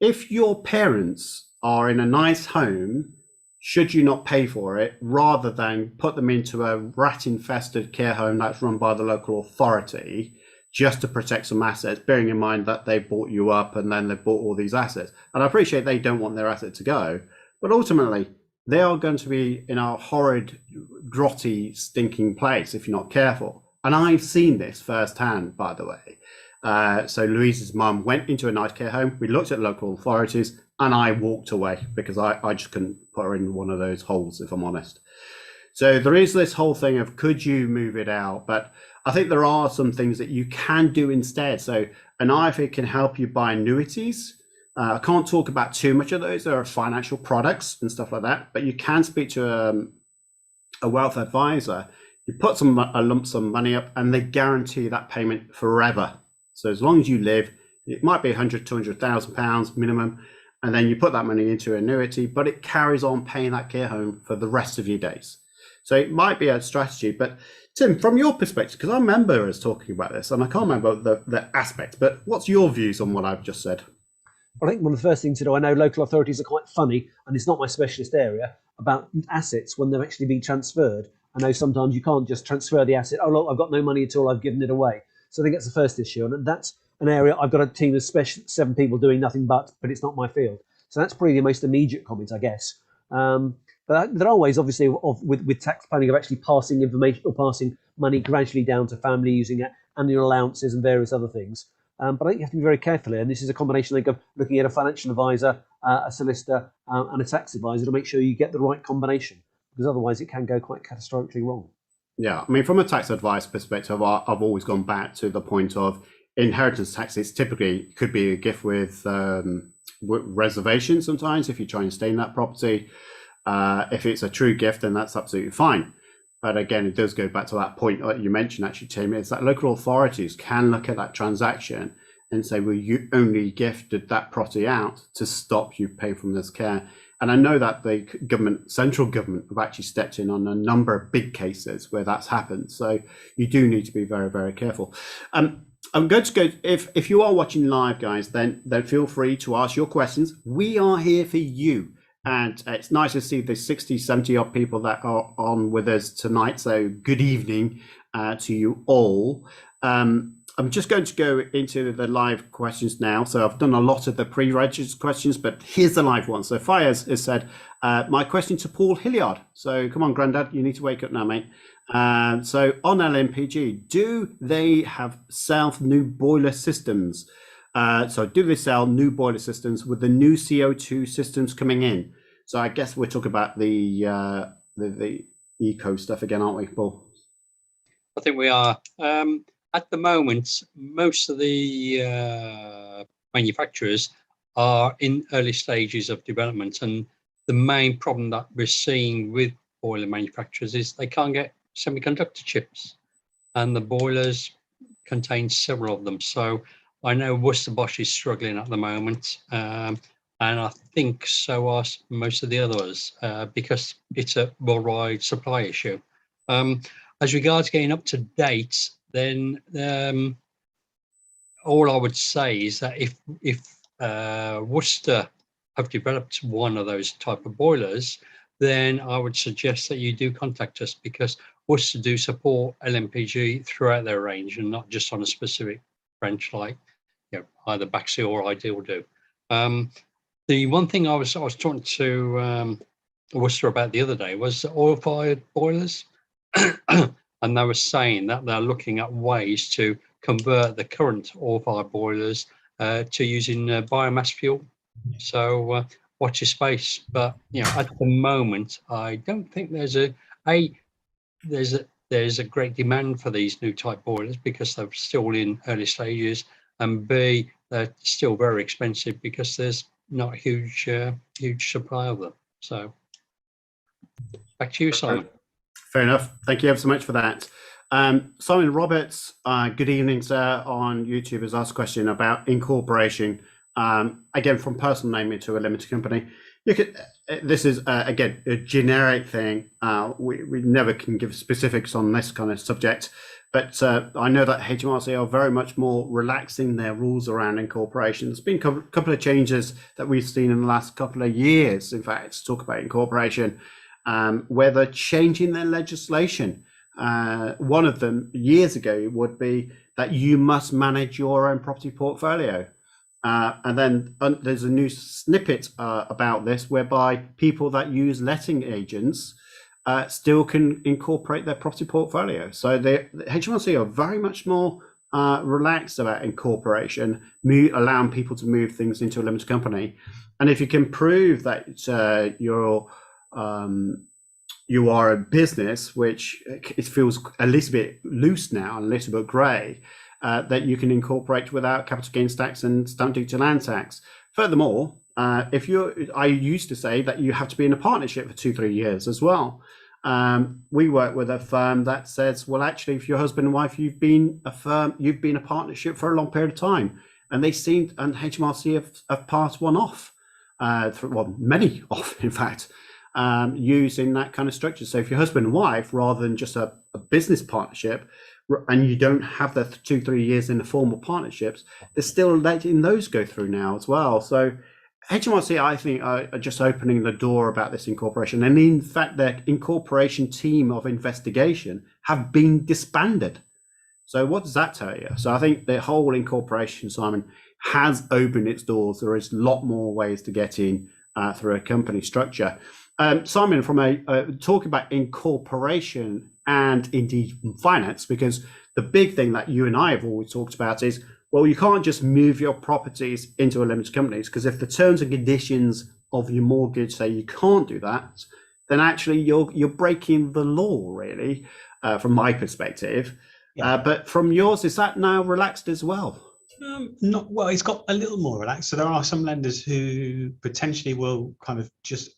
if your parents are in a nice home, should you not pay for it rather than put them into a rat-infested care home that's run by the local authority just to protect some assets, bearing in mind that they bought you up and then they bought all these assets? And I appreciate they don't want their asset to go, but ultimately they are going to be in a horrid, grotty, stinking place if you're not careful. And I've seen this firsthand, by the way. So Louise's mum went into a nice care home. We looked at local authorities, and I walked away because I just couldn't put her in one of those holes, if I'm honest. So there is this whole thing of, could you move it out? But I think there are some things that you can do instead. So an IFA can help you buy annuities. I can't talk about too much of those. There are financial products and stuff like that, but you can speak to a wealth advisor. You put a lump sum money up, and they guarantee that payment forever. So as long as you live, it might be £100,000, £200,000 minimum, and then you put that money into an annuity, but it carries on paying that care home for the rest of your days. So it might be a strategy. But Tim, from your perspective, because I remember us talking about this, and I can't remember the aspect, but what's your views on what I've just said? I think one of the first things to do, I know local authorities are quite funny, and it's not my specialist area, about assets when they're actually being transferred. I know sometimes you can't just transfer the asset. Oh, look, I've got no money at all, I've given it away. So I think that's the first issue. And that's an area, I've got a team of 7 people doing nothing but it's not my field. So that's probably the most immediate comment, I guess. But there are ways, obviously, with tax planning of actually passing information or passing money gradually down to family using annual allowances and various other things. But I think you have to be very careful here. And this is a combination, I think, of looking at a financial advisor, a solicitor, and a tax advisor to make sure you get the right combination, because otherwise it can go quite catastrophically wrong. Yeah, I mean, from a tax advice perspective, I've always gone back to the point of inheritance taxes. Typically, could be a gift with reservation sometimes if you try and stay in that property. If it's a true gift, then that's absolutely fine. But again, it does go back to that point that you mentioned, actually, Tim, is that local authorities can look at that transaction and say, well, you only gifted that property out to stop you paying from this care. And I know that the central government have actually stepped in on a number of big cases where that's happened. So you do need to be very, very careful. I'm going to go, if you are watching live, guys, then feel free to ask your questions. We are here for you. And it's nice to see the 60, 70 odd people that are on with us tonight. So good evening to you all. I'm just going to go into the live questions now. So I've done a lot of the pre-registered questions, but here's the live one. So Fires has said, my question to Paul.Hilliard. So come on, Grandad, you need to wake up now, mate. So on LNPG, do they have new boiler systems? So do they sell new boiler systems with the new CO2 systems coming in? So I guess we're talking about the eco stuff again, aren't we, Paul? I think we are. At the moment, most of the manufacturers are in early stages of development, and the main problem that we're seeing with boiler manufacturers is they can't get semiconductor chips, and the boilers contain several of them. So I know Worcester Bosch is struggling at the moment, and I think so are most of the others, because it's a worldwide supply issue. As regards getting up to date, then all I would say is that if Worcester have developed one of those type of boilers, then I would suggest that you do contact us, because Worcester do support LNPG throughout their range and not just on a specific branch like either Baxi or Ideal do. The one thing I was talking to Worcester about the other day was oil-fired boilers. And they were saying that they're looking at ways to convert the current oil-fired boilers to using biomass fuel. So watch your space. But at the moment, I don't think there's a great demand for these new type boilers, because they're still in early stages, and B, they're still very expensive because there's not a huge supply of them. So back to you, Simon. Fair enough. Thank you ever so much for that. Simon Roberts, good evening, sir, on YouTube has asked a question about incorporation. Again, from personal name into a limited company. This is, again, a generic thing. We never can give specifics on this kind of subject, but I know that HMRC are very much more relaxing their rules around incorporation. There's been a couple of changes that we've seen in the last couple of years, in fact, to talk about incorporation, where they're changing their legislation. One of them years ago would be that you must manage your own property portfolio. And then there's a new snippet about this, whereby people that use letting agents still can incorporate their property portfolio. So the HMRC are very much more relaxed about incorporation, allowing people to move things into a limited company. And if you can prove that you are a business, which it feels a little bit loose now, a little bit grey, that you can incorporate without capital gains tax and stamp duty land tax. Furthermore, I used to say that you have to be in a partnership for 2-3 years as well. We work with a firm that says, well, actually, if you're husband and wife, you've been a partnership for a long period of time, and HMRC have passed one off, many off, in fact. using that kind of structure. So if you're husband and wife, rather than just a business partnership, and you don't have the 2-3 years in the formal partnerships, they're still letting those go through now as well. So HMRC, I think, are just opening the door about this incorporation. And in fact, their incorporation team of investigation have been disbanded. So what does that tell you? So I think the whole incorporation, Simon, has opened its doors. There is a lot more ways to get in through a company structure. Simon, from talk about incorporation and indeed finance, because the big thing that you and I have always talked about is, well, you can't just move your properties into a limited companies, because if the terms and conditions of your mortgage say you can't do that, then actually you're breaking the law, really, from my perspective. Yeah. But from yours, is that now relaxed as well? Not well. It's got a little more relaxed. So there are some lenders who potentially will kind of just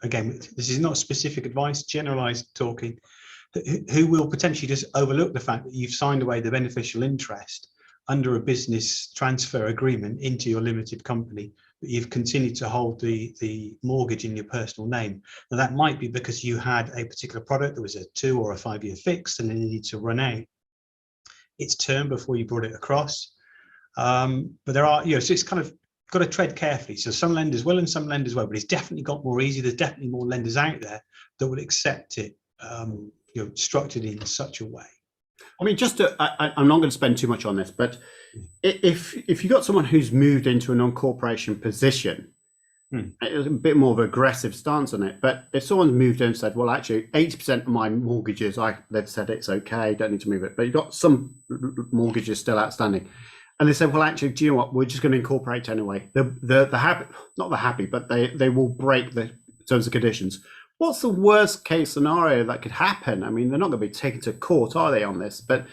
again, this is not specific advice, generalized talking, who will potentially just overlook the fact that you've signed away the beneficial interest under a business transfer agreement into your limited company, but you've continued to hold the mortgage in your personal name. Now that might be because you had a particular product that was a 2 or a 5 year fixed and then you need to run out its term before you brought it across. But there are, so it's kind of got to tread carefully. So some lenders will and some lenders won't, but it's definitely got more easy. There's definitely more lenders out there that will accept it, structured in such a way. I mean, I'm not going to spend too much on this, but if you've got someone who's moved into a non-corporation position, it's a bit more of an aggressive stance on it. But if someone's moved in and said, well, actually, 80% of my mortgages, they've said it's okay, don't need to move it. But you've got some mortgages still outstanding. And they said, well, actually, do you know what? We're just going to incorporate anyway. The happy, not the happy, but they will break the terms and conditions. What's the worst case scenario that could happen? I mean, they're not going to be taken to court, are they, on this? But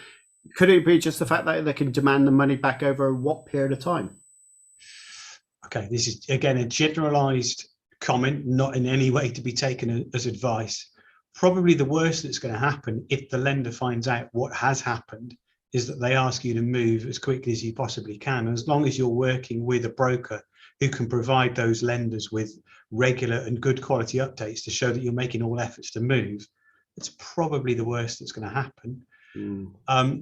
could it be just the fact that they can demand the money back over what period of time? Okay, this is, again, a generalized comment, not in any way to be taken as advice. Probably the worst that's going to happen if the lender finds out what has happened is that they ask you to move as quickly as you possibly can. And as long as you're working with a broker who can provide those lenders with regular and good quality updates to show that you're making all efforts to move, it's probably the worst that's going to happen.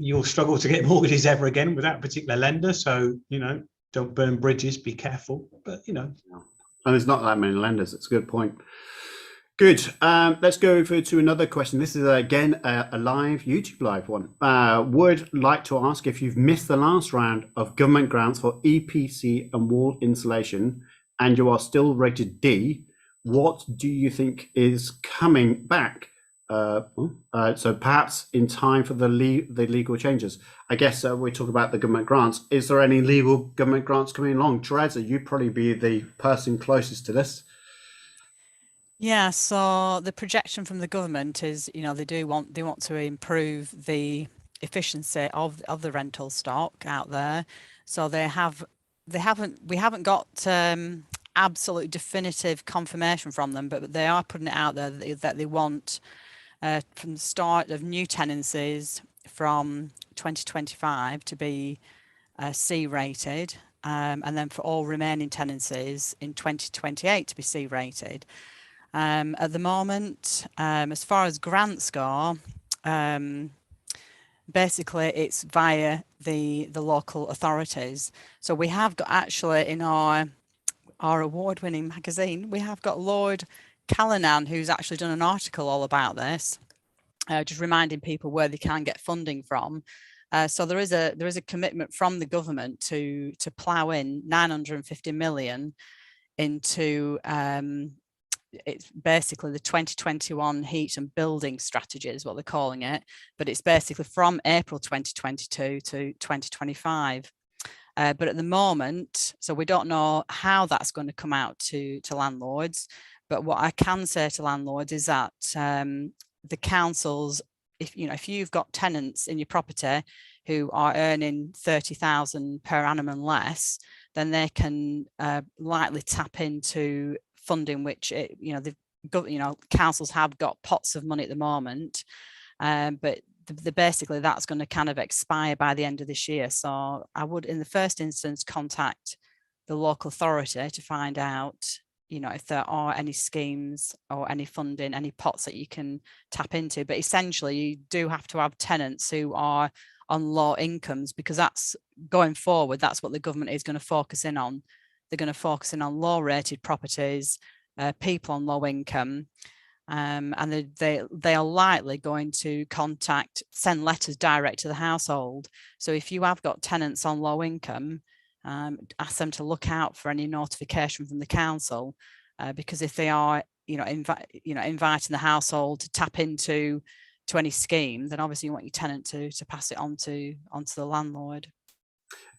You'll struggle to get mortgages ever again with that particular lender. So, don't burn bridges, be careful, but, And there's not that many lenders. It's a good point. Good. Let's go over to another question. This is, again, a live YouTube live one. Would like to ask, if you've missed the last round of government grants for EPC and wall insulation and you are still rated D, what do you think is coming back? So perhaps in time for the legal changes. I guess we talk about the government grants. Is there any legal government grants coming along? Teresa, you'd probably be the person closest to this. Yeah, so the projection from the government is, they want to improve the efficiency of the rental stock out there. So we haven't got absolute definitive confirmation from them, but they are putting it out there that they want from the start of new tenancies from 2025 to be C rated, and then for all remaining tenancies in 2028 to be C rated. At the moment, as far as grants go, basically it's via the local authorities. So we have got, actually, in our award-winning magazine, we have got Lord Callanan, who's actually done an article all about this, just reminding people where they can get funding from. So there is a commitment from the government to plough in 950 million into it's basically the 2021 heat and building strategy is what they're calling it, but it's basically from April 2022 to 2025. But at the moment, so we don't know how that's going to come out to landlords. But what I can say to landlords is that the councils, if you've got tenants in your property who are earning 30,000 per annum and less, then they can likely tap into funding, which councils have got pots of money at the moment, but basically that's going to kind of expire by the end of this year. So I would, in the first instance, contact the local authority to find out you know, if there are any schemes or any funding, any pots that you can tap into. But essentially, you do have to have tenants who are on low incomes, because that's going forward, that's what the government is going to focus in on. They're going to focus in on low rated properties, people on low income. And they are likely going to send letters direct to the household. So if you have got tenants on low income, ask them to look out for any notification from the council, because if they are, inviting the household to tap into any scheme, then obviously you want your tenant to pass it onto the landlord.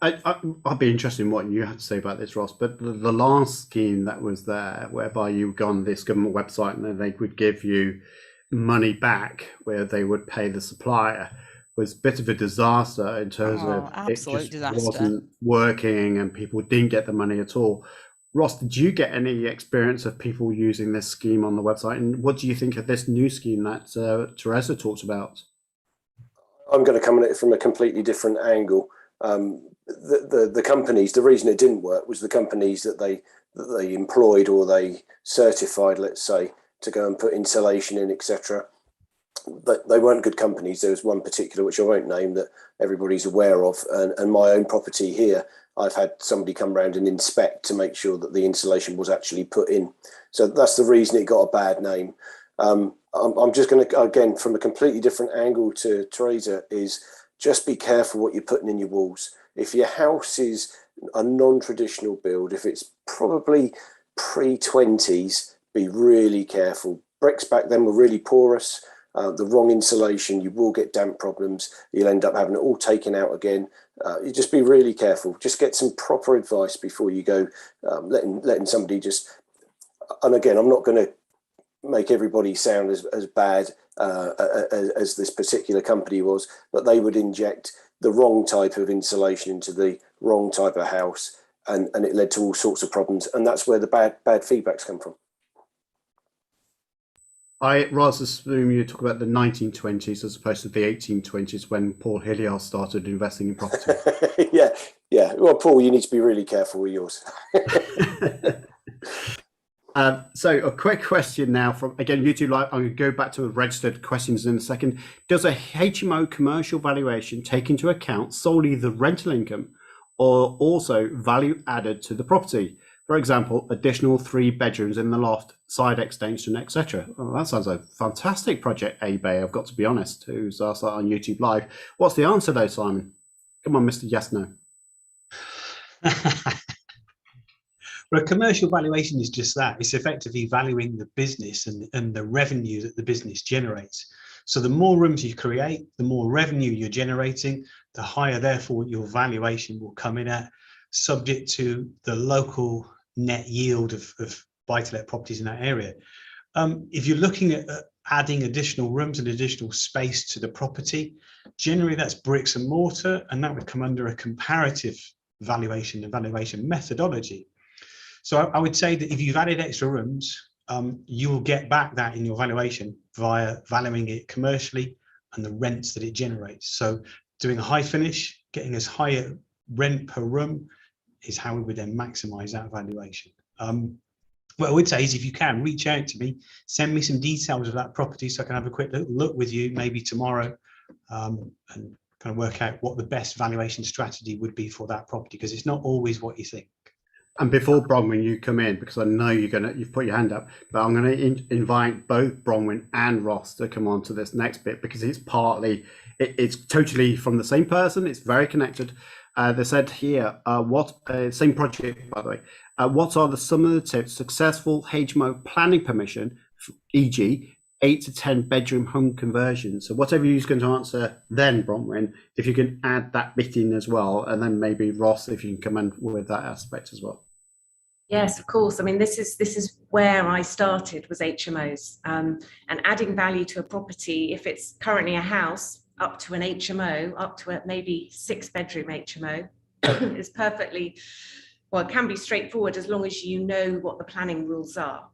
I'd be interested in what you had to say about this, Ross, but the last scheme that was there, whereby you go on this government website and then they would give you money back where they would pay the supplier, was a bit of a disaster in terms of absolute it just disaster. wasn't working and people didn't get the money at all. Ross, did you get any experience of people using this scheme on the website? And what do you think of this new scheme that Teresa talked about? I'm going to come at it from a completely different angle. The companies, the reason it didn't work was the companies that they employed or they certified, let's say, to go and put insulation in, etc. They weren't good companies. There was one particular, which I won't name, that everybody's aware of. And my own property here, I've had somebody come around and inspect to make sure that the insulation was actually put in. So that's the reason it got a bad name. I'm just going to, again, from a completely different angle to Teresa, is just be careful what you're putting in your walls. If your house is a non-traditional build, if it's probably pre-20s, be really careful. Bricks back then were really porous. The wrong insulation, you will get damp problems. You'll end up having it all taken out again. You just be really careful. Just get some proper advice before you go letting somebody just. And again, I'm not going to make everybody sound as bad as this particular company was, but they would inject the wrong type of insulation into the wrong type of house, and it led to all sorts of problems. And that's where the bad feedbacks come from. I rather assume you talk about the 1920s as opposed to the 1820s when Paul.Hilliard started investing in property. yeah. Well, Paul, you need to be really careful with yours. So a quick question now from, again, YouTube Live. I'm going to go back to the registered questions in a second. Does a HMO commercial valuation take into account solely the rental income or also value added to the property? For example, additional 3 bedrooms in the loft, side extension, etc. Well, that sounds like a fantastic project, eBay, I've got to be honest, who's asked that on YouTube Live. What's the answer though, Simon? Come on, Mr. Yes, No. Well, a commercial valuation is just that. It's effectively valuing the business and the revenue that the business generates. So the more rooms you create, the more revenue you're generating, the higher, therefore, your valuation will come in at, subject to the local net yield of buy-to-let properties in that area. If you're looking at adding additional rooms and additional space to the property, generally that's bricks and mortar, and that would come under a comparative valuation and valuation methodology. So I would say that if you've added extra rooms, you will get back that in your valuation via valuing it commercially and the rents that it generates. So doing a high finish, getting as high a rent per room is how we would then maximize that valuation. What I would say is, if you can, reach out to me, send me some details of that property so I can have a quick look with you maybe tomorrow, and kind of work out what the best valuation strategy would be for that property, because it's not always what you think. And before Bronwen, you come in, because I know you've put your hand up, but I'm going to invite both Bronwen and Ross to come on to this next bit, because it's it's totally from the same person. It's very connected. They said here, same project, by the way, what are some of the tips successful HMO planning permission, e.g. 8 to 10 bedroom home conversions? So whatever you're going to answer then, Bronwen, if you can add that bit in as well, and then maybe Ross, if you can come in with that aspect as well. Yes, of course. I mean, this is where I started, was HMOs, and adding value to a property. If it's currently a house, up to an HMO, up to a maybe 6-bedroom HMO, is perfectly, well, it can be straightforward as long as you know what the planning rules are.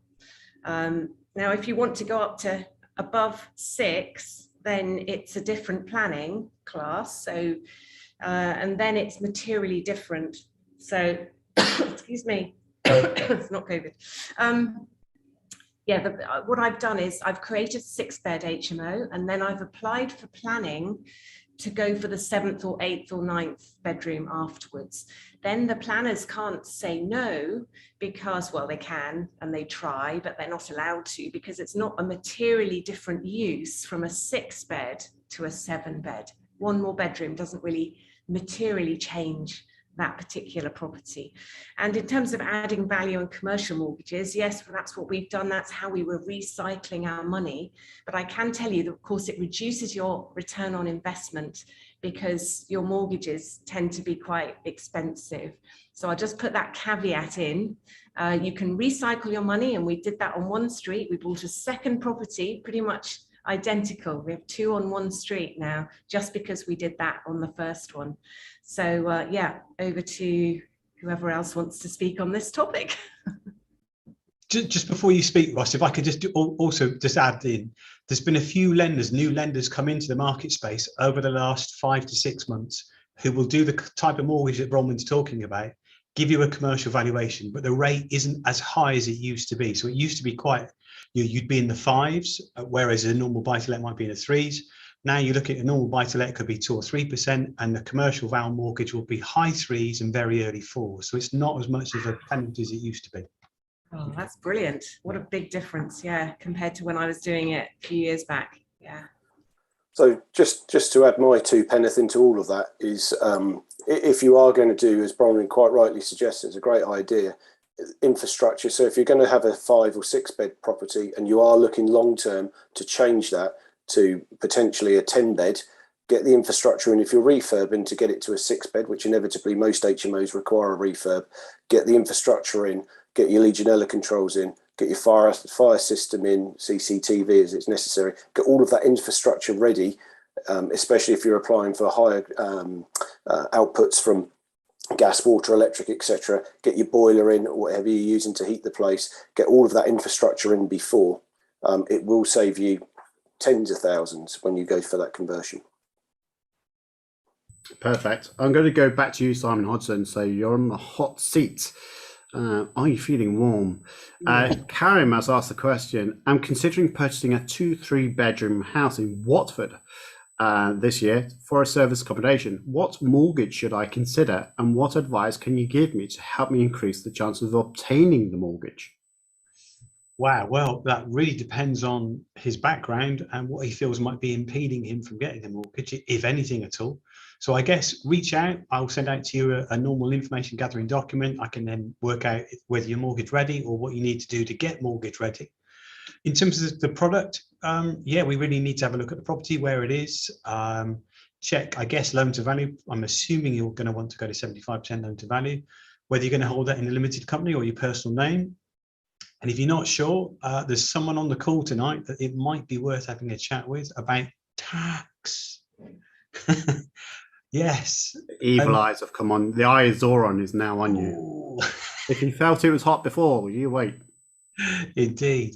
Now, if you want to go up to above 6, then it's a different planning class. So, and then it's materially different. So, excuse me. It's not COVID. Yeah, what I've done is I've created a 6-bed HMO, and then I've applied for planning to go for the 7th or 8th or 9th bedroom afterwards. Then the planners can't say no because, well, they can and they try, but they're not allowed to, because it's not a materially different use from a 6-bed to a 7-bed. One more bedroom doesn't really materially change that particular property. And in terms of adding value on commercial mortgages, yes, that's what we've done. That's how we were recycling our money. But I can tell you that, of course, it reduces your return on investment because your mortgages tend to be quite expensive. So I'll just put that caveat in. You can recycle your money, and we did that on one street. We bought a second property, pretty much identical. We have 2 on one street now, just because we did that on the first one. So yeah, over to whoever else wants to speak on this topic. Just before you speak, Ross, if I could just also add in, there's been a few new lenders come into the market space over the last 5 to 6 months who will do the type of mortgage that Bronwen's talking about, give you a commercial valuation, but the rate isn't as high as it used to be. So it used to be quite, you'd be in the 5s, whereas a normal buy-to-let might be in the 3s. Now you look at a normal buy-to-let could be 2 or 3%, and the commercial val mortgage will be high 3s and very early 4s. So it's not as much of a penalty as it used to be. Oh, that's brilliant. What a big difference, yeah, compared to when I was doing it a few years back. Yeah. So just to add my 2 pence into all of that is, if you are going to do, as Bronwen quite rightly suggested, it's a great idea, infrastructure. So if you're going to have a 5 or 6 bed property and you are looking long term to change that to potentially a 10 bed, get the infrastructure in. If you're refurbing, to get it to a 6 bed, which inevitably most HMOs require a refurb, get the infrastructure in, get your Legionella controls in, get your fire system in, CCTV as it's necessary, get all of that infrastructure ready, especially if you're applying for higher outputs from gas, water, electric, etc. Get your boiler in, or whatever you're using to heat the place, get all of that infrastructure in before. It will save you tens of thousands when you go for that conversion. Perfect. I'm going to go back to you, Simon Hodgson. So you're on the hot seat. Are you feeling warm? Karim has asked the question. I'm considering purchasing a 2-3 bedroom house in Watford this year for a service accommodation. What mortgage should I consider, and what advice can you give me to help me increase the chances of obtaining the mortgage? Wow, well, that really depends on his background and what he feels might be impeding him from getting a mortgage, if anything at all. So I guess reach out. I'll send out to you a normal information gathering document. I can then work out whether you're mortgage ready or what you need to do to get mortgage ready. In terms of the product, yeah, we really need to have a look at the property, where it is. Check, I guess, loan to value. I'm assuming you're going to want to go to 75% loan to value, whether you're going to hold that in a limited company or your personal name. And if you're not sure, there's someone on the call tonight that it might be worth having a chat with about tax. Yes. Evil eyes have come on. The eye of Zoron is now on you. If you felt it was hot before, you wait. Indeed.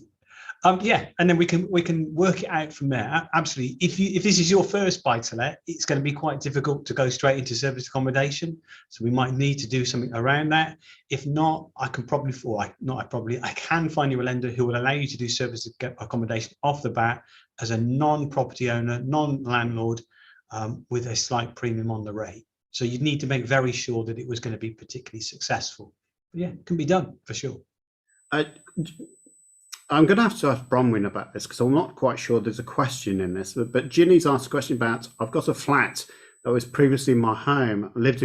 Yeah, and then we can work it out from there. Absolutely. If this is your first buy-to-let, it's going to be quite difficult to go straight into service accommodation. So we might need to do something around that. If not, I can find you a lender who will allow you to do service accommodation off the bat as a non-property owner, non-landlord, with a slight premium on the rate. So you'd need to make very sure that it was going to be particularly successful. But yeah, it can be done for sure. I'm going to have to ask Bronwen about this because I'm not quite sure there's a question in this, but Ginny's asked a question about, I've got a flat that was previously my home, moved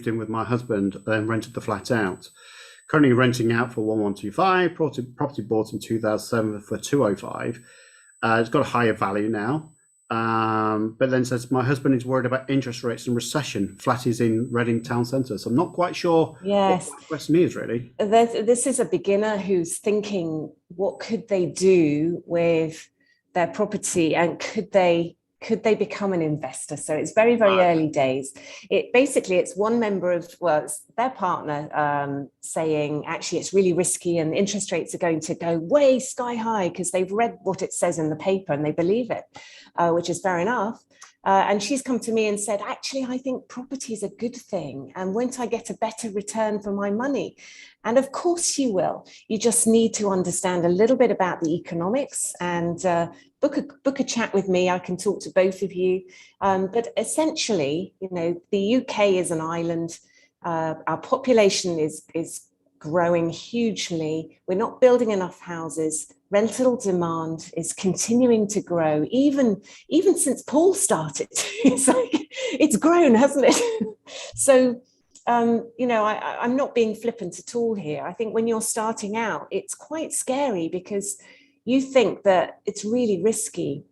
in with my husband, then rented the flat out. Currently renting out for 1125, property bought in 2007 for 205. It's got a higher value now. But then says my husband is worried about interest rates and recession. Flat is in Reading town centre, so I'm not quite sure what the question is really. This is a beginner who's thinking, what could they do with their property, and could they become an investor? So it's very early days. It's one member of, well, it's their partner saying, actually, it's really risky and interest rates are going to go way sky high because they've read what it says in the paper and they believe it, which is fair enough. And she's come to me and said, actually, I think property is a good thing. And won't I get a better return for my money? And of course you will. You just need to understand a little bit about the economics and book a chat with me. I can talk to both of you. But essentially, you know, the UK is an island. Our population is growing hugely. We're not building enough houses. Rental demand is continuing to grow, even since Paul started. It's grown, hasn't it? So, you know, I'm not being flippant at all here. I think when you're starting out, it's quite scary because you think that it's really risky.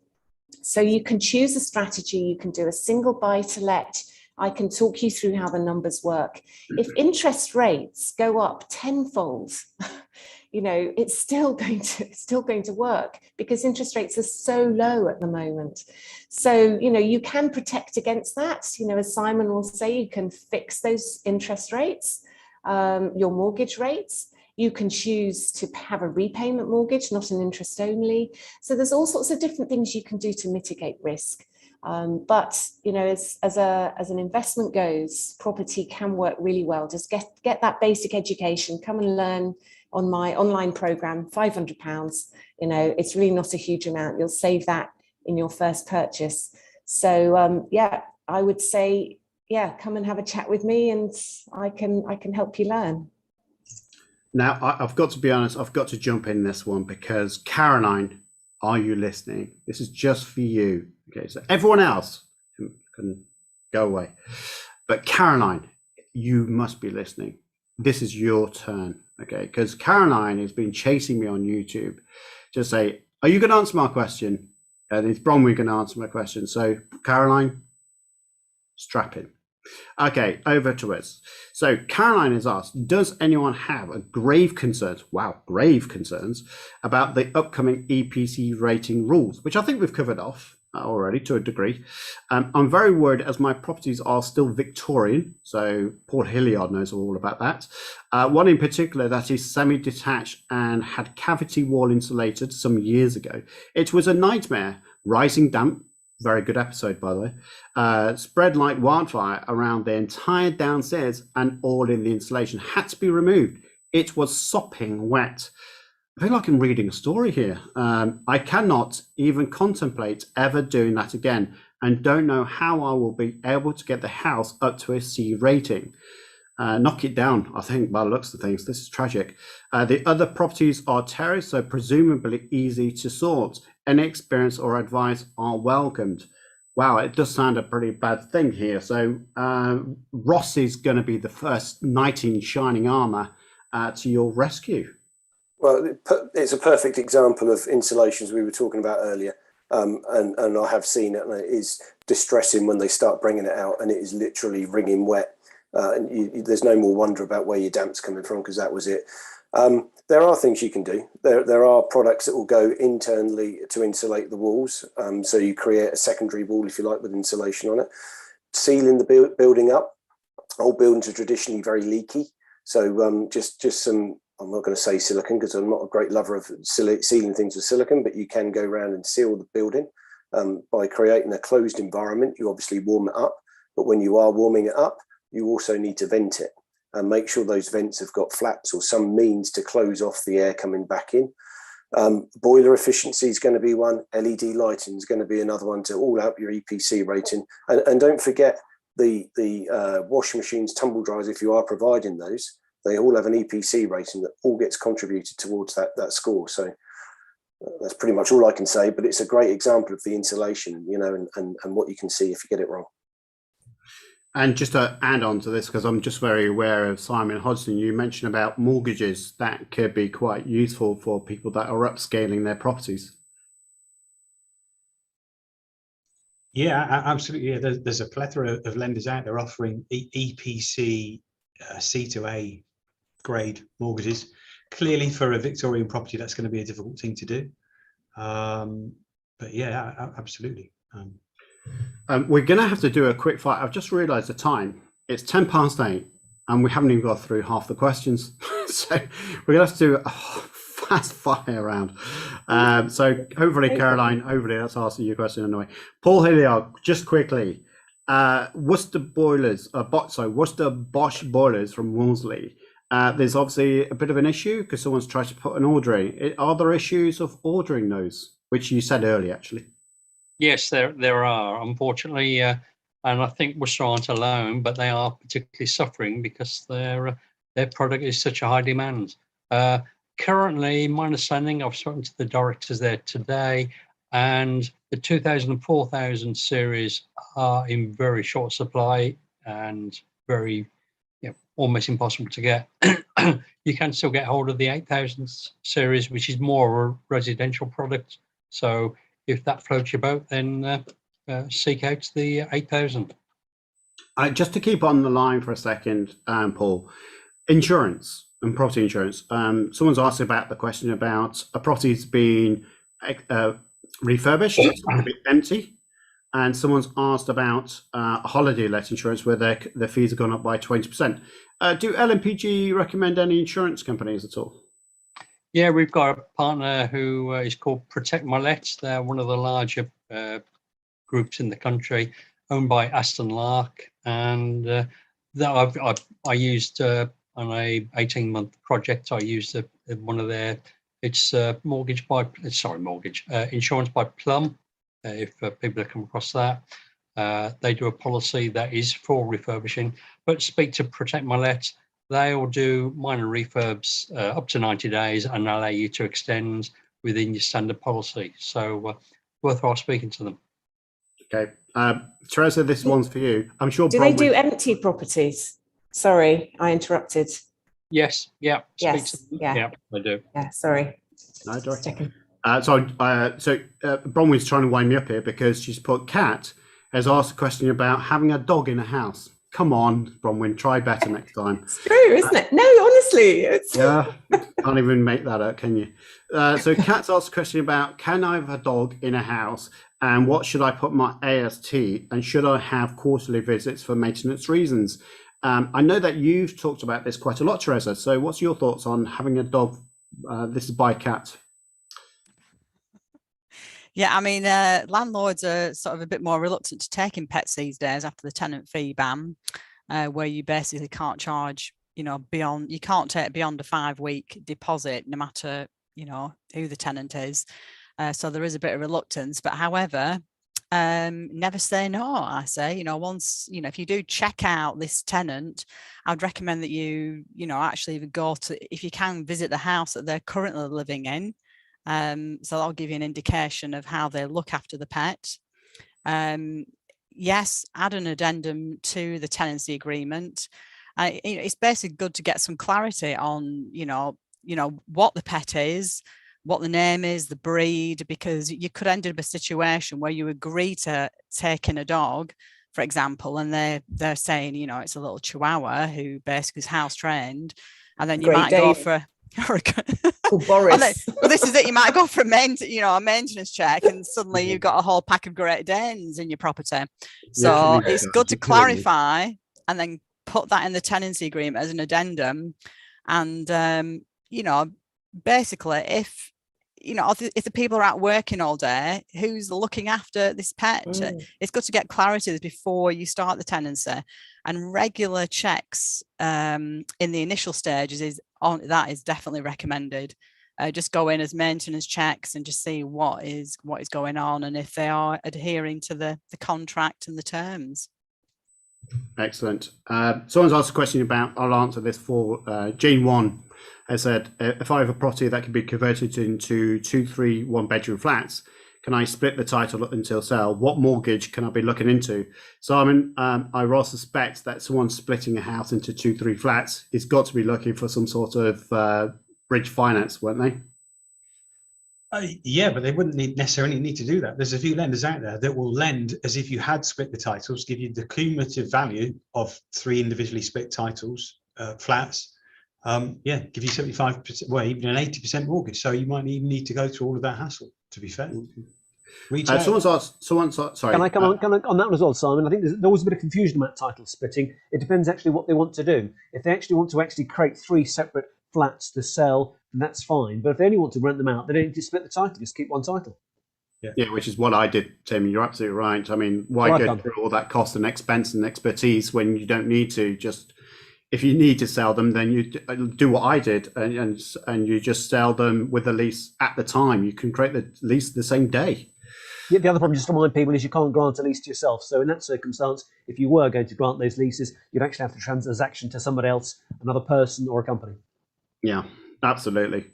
So you can choose a strategy. You can do a single buy to let. I can talk you through how the numbers work. If interest rates go up tenfold, you know, it's still going to work because interest rates are so low at the moment. So, you know, you can protect against that. You know, as Simon will say, you can fix those interest rates, your mortgage rates. You can choose to have a repayment mortgage, not an interest only. So there's all sorts of different things you can do to mitigate risk. But, you know, as an investment goes, property can work really well. Just get that basic education, come and learn on my online program, £500. You know, it's really not a huge amount. You'll save that in your first purchase. So, yeah, I would say, yeah, come and have a chat with me and I can help you learn. Now, I've got to be honest, I've got to jump in this one because Caroline, are you listening? This is just for you. Okay, so everyone else can go away. But Caroline, you must be listening. This is your turn, okay? Because Caroline has been chasing me on YouTube to say, are you going to answer my question? And it's Bronwen going to answer my question. So Caroline, strap in. Okay, over to us. So Caroline has asked, does anyone have a grave concerns about the upcoming EPC rating rules, which I think we've covered off already to a degree. I'm very worried as my properties are still Victorian, so Paul.Hilliard knows all about that. One in particular that is semi-detached and had cavity wall insulated some years ago. It was a nightmare, rising damp, very good episode by the way, spread like wildfire around the entire downstairs and all in the insulation had to be removed. It was sopping wet. I feel like I'm reading a story here. I cannot even contemplate ever doing that again and don't know how I will be able to get the house up to a C rating. Knock it down, I think, by the looks of things. This is tragic. The other properties are terraced, so presumably easy to sort. Any experience or advice are welcomed. Wow, it does sound a pretty bad thing here. So Ross is going to be the first knight in shining armor to your rescue. Well, it's a perfect example of insulations we were talking about earlier. And I have seen it, and it is distressing when they start bringing it out and it is literally wringing wet. And there's no more wonder about where your damp's coming from, because that was it. There are things you can do. There are products that will go internally to insulate the walls. So you create a secondary wall, if you like, with insulation on it. Sealing the building up. Old buildings are traditionally very leaky. So just some, I'm not going to say silicone because I'm not a great lover of sealing things with silicone, but you can go around and seal the building by creating a closed environment. You obviously warm it up, but when you are warming it up, you also need to vent it and make sure those vents have got flaps or some means to close off the air coming back in. Boiler efficiency is going to be one. LED lighting is going to be another one to all out your EPC rating. And don't forget the washing machines, tumble dryers, if you are providing those, they all have an EPC rating that all gets contributed towards that score. So that's pretty much all I can say, but it's a great example of the insulation, you know, and what you can see if you get it wrong. And just to add on to this, because I'm just very aware of Simon Hodgson, you mentioned about mortgages that could be quite useful for people that are upscaling their properties. Yeah, absolutely. Yeah, there's a plethora of lenders out there offering EPC C to A grade mortgages. Clearly, for a Victorian property, that's going to be a difficult thing to do. But yeah, absolutely. We're going to have to do a quick fire. I've just realised the time. It's 8:10, and we haven't even got through half the questions. So we're going to have to do a That's fire around. So hopefully, Caroline, hopefully that's answering your question anyway. Paul.Hilliard, just quickly, Worcester boilers, Worcester Bosch boilers from Wolseley. There's obviously a bit of an issue because someone's tried to put an order in. Are there issues of ordering those, which you said earlier, actually? Yes, there are, unfortunately, and I think Worcester aren't alone, but they are particularly suffering because their product is such a high demand. Currently, my understanding, I've spoken to the directors there today, and the 2000 and 4000 series are in very short supply and very, almost impossible to get. You can still get hold of the 8000 series, which is more a residential product. So if that floats your boat, then seek out the 8000. Just to keep on the line for a second, Paul, insurance and property insurance. Someone's asked about the question about a property's being refurbished, it's a bit empty, and someone's asked about a holiday let insurance where their fees have gone up by 20%. Do LNPG recommend any insurance companies at all? Yeah, we've got a partner who is called Protect My Let. They're one of the larger groups in the country, owned by Aston Lark, and that I used on a 18-month project. I used one of their insurance by Plum. If people have come across that, they do a policy that is for refurbishing. But speak to Protect My Let. They will do minor refurbs up to 90 days and allow you to extend within your standard policy. So worthwhile speaking to them. Okay. Teresa, this one's for you. I'm sure. Do they do empty properties? Sorry, I interrupted. Yes. Yeah. Yes. Yeah, they do. Yeah. Sorry. No, Just checking. So Bronwen's trying to wind me up here because she's put Kat has asked a question about having a dog in a house. Come on, Bronwen, try better next time. It's true, isn't it? No, honestly, it's yeah. Can't even make that up, can you? So Kat's asked a question about, can I have a dog in a house and what should I put my AST and should I have quarterly visits for maintenance reasons? I know that you've talked about this quite a lot, Teresa. So what's your thoughts on having a dog? This is by Kat. Yeah, I mean, landlords are sort of a bit more reluctant to taking pets these days after the tenant fee ban, where you basically can't charge, you can't take beyond a 5-week deposit, no matter, who the tenant is. So there is a bit of reluctance, but however, never say no, I say, once, if you do check out this tenant, I'd recommend that you, actually go to, if you can, visit the house that they're currently living in. So that'll give you an indication of how they look after the pet. Yes, add an addendum to the tenancy agreement. It's basically good to get some clarity on, what the pet is, what the name is, the breed, because you could end up in a situation where you agree to take in a dog, for example, and they're saying, it's a little Chihuahua who basically is house trained, and then you might go for Boris. Well, this is it. You might go for a maintenance check, and suddenly you've got a whole pack of Great Danes in your property. So it's good to clarify and then put that in the tenancy agreement as an addendum. And basically, if the people are out working all day, who's looking after this pet? It's good to get clarity before you start the tenancy, and regular checks in the initial stages is definitely recommended. Just go in as maintenance checks and just see what is going on and if they are adhering to the contract and the terms. Excellent. Someone's asked a question about, I'll answer this for Jane 1 has said, if I have a property that can be converted into 2, 3, 1-bedroom flats, can I split the title until sale? What mortgage can I be looking into? Simon, I rather suspect that someone splitting a house into 2, 3 flats is got to be looking for some sort of bridge finance, won't they? Yeah, but they wouldn't necessarily need to do that. There's a few lenders out there that will lend as if you had split the titles, give you the cumulative value of 3 individually split titles, flats. Give you 75%, well, even an 80% mortgage. So you might even need to go through all of that hassle, to be fair. Someone's asked, sorry. Can I come on that one as well, Simon? I think there's always a bit of confusion about title splitting. It depends actually what they want to do. If they actually want to create 3 separate flats to sell then that's fine. But if they only want to rent them out, they don't need to split the title, just keep one title. Yeah, which is what I did, Tim. You're absolutely right. I mean, why Well go done. through all that cost and expense and expertise when you don't need to? Just if you need to sell them, then you do what I did, and you just sell them with the lease at the time. You can create the lease the same day. Yeah, the other problem, just to remind people, is you can't grant a lease to yourself. So in that circumstance, if you were going to grant those leases, you'd actually have to transaction to somebody else, another person or a company. Yeah, absolutely.